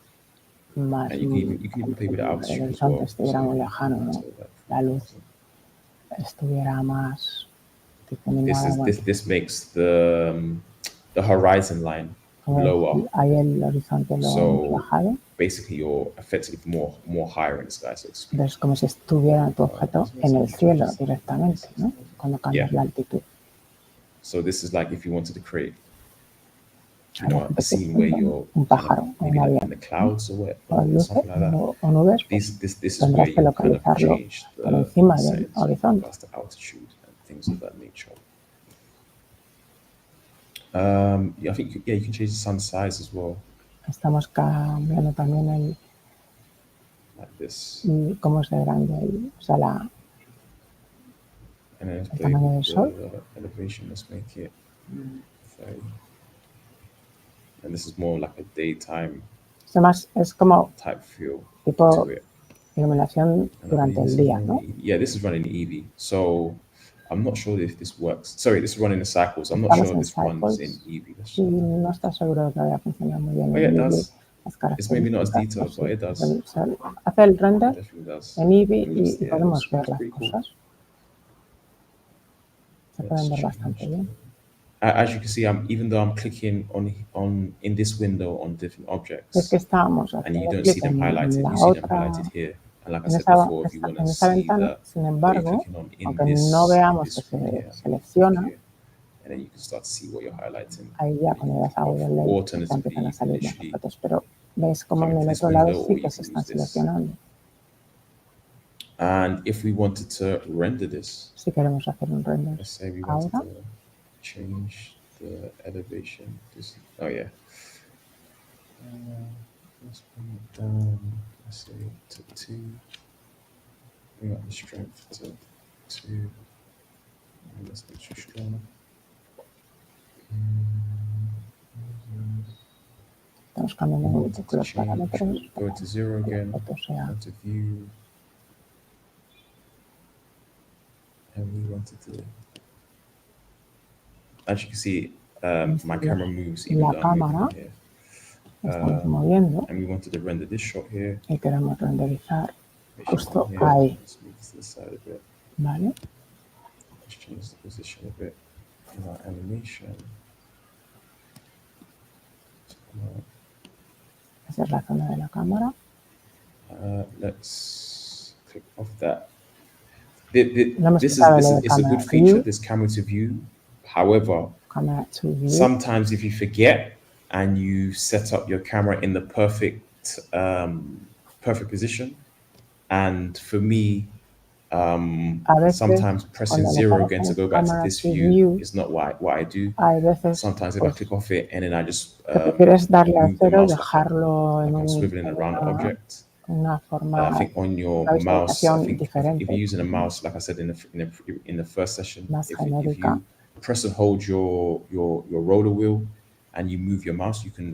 And you can even play with the altitude as el well. horizonte estuviera muy lejano, ¿no? La luz estuviera más difuminada. This makes the horizon line lower. Ahí el horizonte lo bajado. Basically, you're effectively more higher in the sky. So it's Es como si estuviera tu objeto en el cielo directamente, ¿no? Cuando cambias la altitud. So this is like if you wanted to create, you know, a scene where you're un pájaro, maybe un like avión, in the clouds or luces, something like that. o nubes, This is tendrás where que you kind of localizarlo change por encima del settings, horizonte. the altitude and things of that nature. I think you can change the sun size as well. Estamos cambiando también el Like this. cómo es de grande ahí, o sea, And then el tamaño del sol. Elevation, let's make it 30. And this is more like a daytime Es como type feel tipo to it. iluminación durante el día, ¿no? Yeah, this is running Eevee. So I'm not sure if this works. Sorry, this is running in cycles. I'm not sure if this runs in Eevee. Sí, no está seguro de que vaya a funcionar muy bien. Oh, yeah, it does. It's maybe not as detailed, but it does. Hace el render Does. en Eevee y podemos ver las cosas. Se pueden ver bastante bien. As you can see, even though I'm clicking on in this window on different objects, es que estábamos and you don't see them highlighted, you see them highlighted here. And like I said before, if you want to see that, sin embargo, aunque no veamos que se selecciona, and then you can start to see what you're highlighting. Ahí ya cuando das a overlay ya empiezan a salir las fotos, pero ves como en el otro lado sí que se están seleccionando. And if we wanted to render this, si queremos hacer un render let's say we ahora, wanted to change the elevation. Oh yeah. Let's bring it down. Let's say to 2. Bring up the strength to 2. And let's make it strong. Estamos cambiando un poco los parámetros. Go to 0 again. Go to view. And we wanted to. As you can see, my camera moves even though I'm moving here. Estamos moviendo. And we wanted to render this shot here. Y queremos renderizar justo ahí. Let's move to the side a bit. Vale. Let's change the position a bit in our animation. Esa es la zona de la cámara. Let's click off that. This is a good feature, this camera to view. However, sometimes if you forget and you set up your camera in the perfect position, and for me, sometimes pressing 0 again to go back to this view is not what I do. Sometimes if I click off it and then I just prefieres darle a move the cero, mouse dejarlo en like I'm swiveling around an object. Una forma, I think on your mouse, I think if you're using a mouse, like I said in the first session, if you press and hold your roller wheel and you move your mouse, you can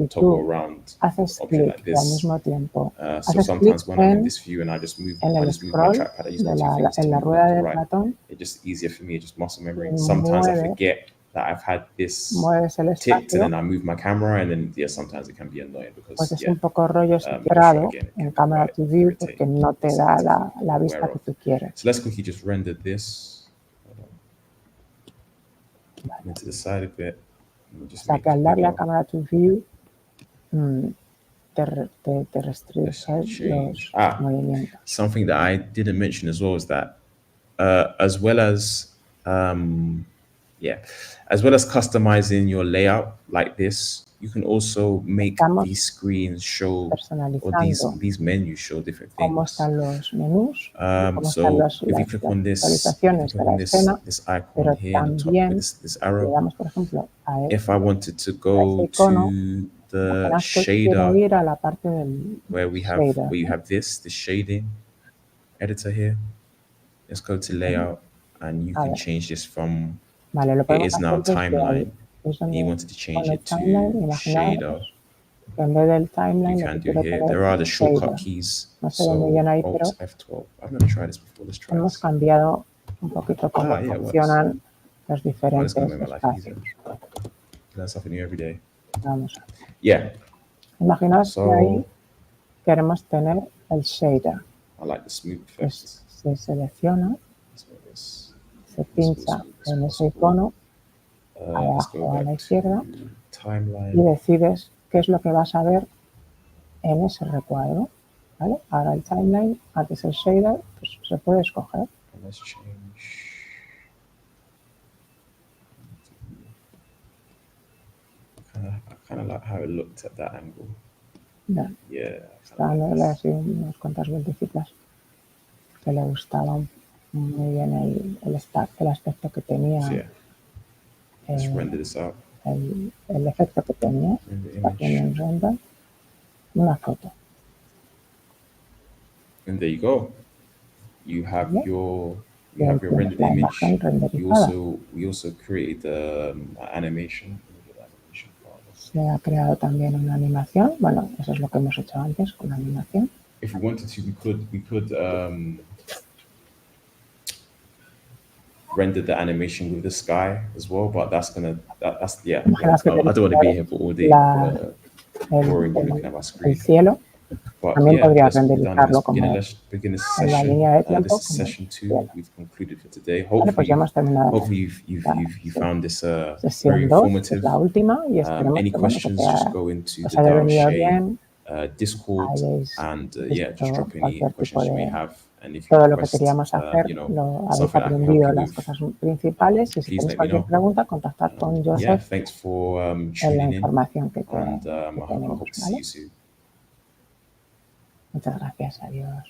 toggle around object like this. Al mismo tiempo, so sometimes when I'm in this view and I just move my trackpad, I use my 2 fingers to move left to right. It's just easier for me, just muscle memory. Sometimes I forget that I've had this mueves el tipped and espacio, then I move my camera and then sometimes it can be annoying because pues es un poco rollo centrado en Camera to View porque no te da la vista que tú quieres. So let's quickly just render this. Into the side of it. O sea que al darle a Camera to View te restringe los movimientos. Something that I didn't mention as well is that as well as customizing your layout like this, you can also make these screens show, or these menus show different things. Cómo están los menús, cómo so están las if you click on this actualizaciones de la escena, this icon pero here in the top with this arrow, le damos, por ejemplo, a if I wanted to go icono, to the shader, ir a la parte del where you have this shading editor here, let's go to layout and you can change this from it is now timeline. You wanted to change it to shader. En vez del timeline, you can do here. There are the shortcut keys. No se ve muy bien ahí, pero F12. I've never tried this before. Let's try hemos this. cambiado un poquito cómo funcionan los diferentes espacios. Learn something new every day. Vamos a ver. Yeah. Imaginaos que ahí queremos tener el shader. I like the smooth pues se selecciona, se pincha en ese icono abajo a la izquierda y decides qué es lo que vas a ver en ese recuadro, ¿vale? Ahora el timeline, antes el shader, pues se puede escoger. I kind of like how it looked at that angle. Yeah. Está dándole así unas cuantas vueltecitas que le gustaba muy bien el aspecto que tenía. El efecto que tenía. Está haciendo en render. Una foto. And there you go. You have your rendered image. We also created animation. Se ha creado también una animación. Bueno, eso es lo que hemos hecho antes con la animación. If we wanted to, we could render the animation with the sky as well, but that's I don't want to be here for all day. El cielo. También podría renderizarlo como en la línea de tiempo. Vale, pues ya hemos terminado sesión 2, es la última, y esperemos que os haya venido bien, hayáis visto cualquier tipo de... Todo lo que queríamos hacer, lo habéis aprendido, las cosas principales, y si tenéis cualquier pregunta, contactad con Joseph en la información que tenemos, ¿vale? Muchas gracias, adiós.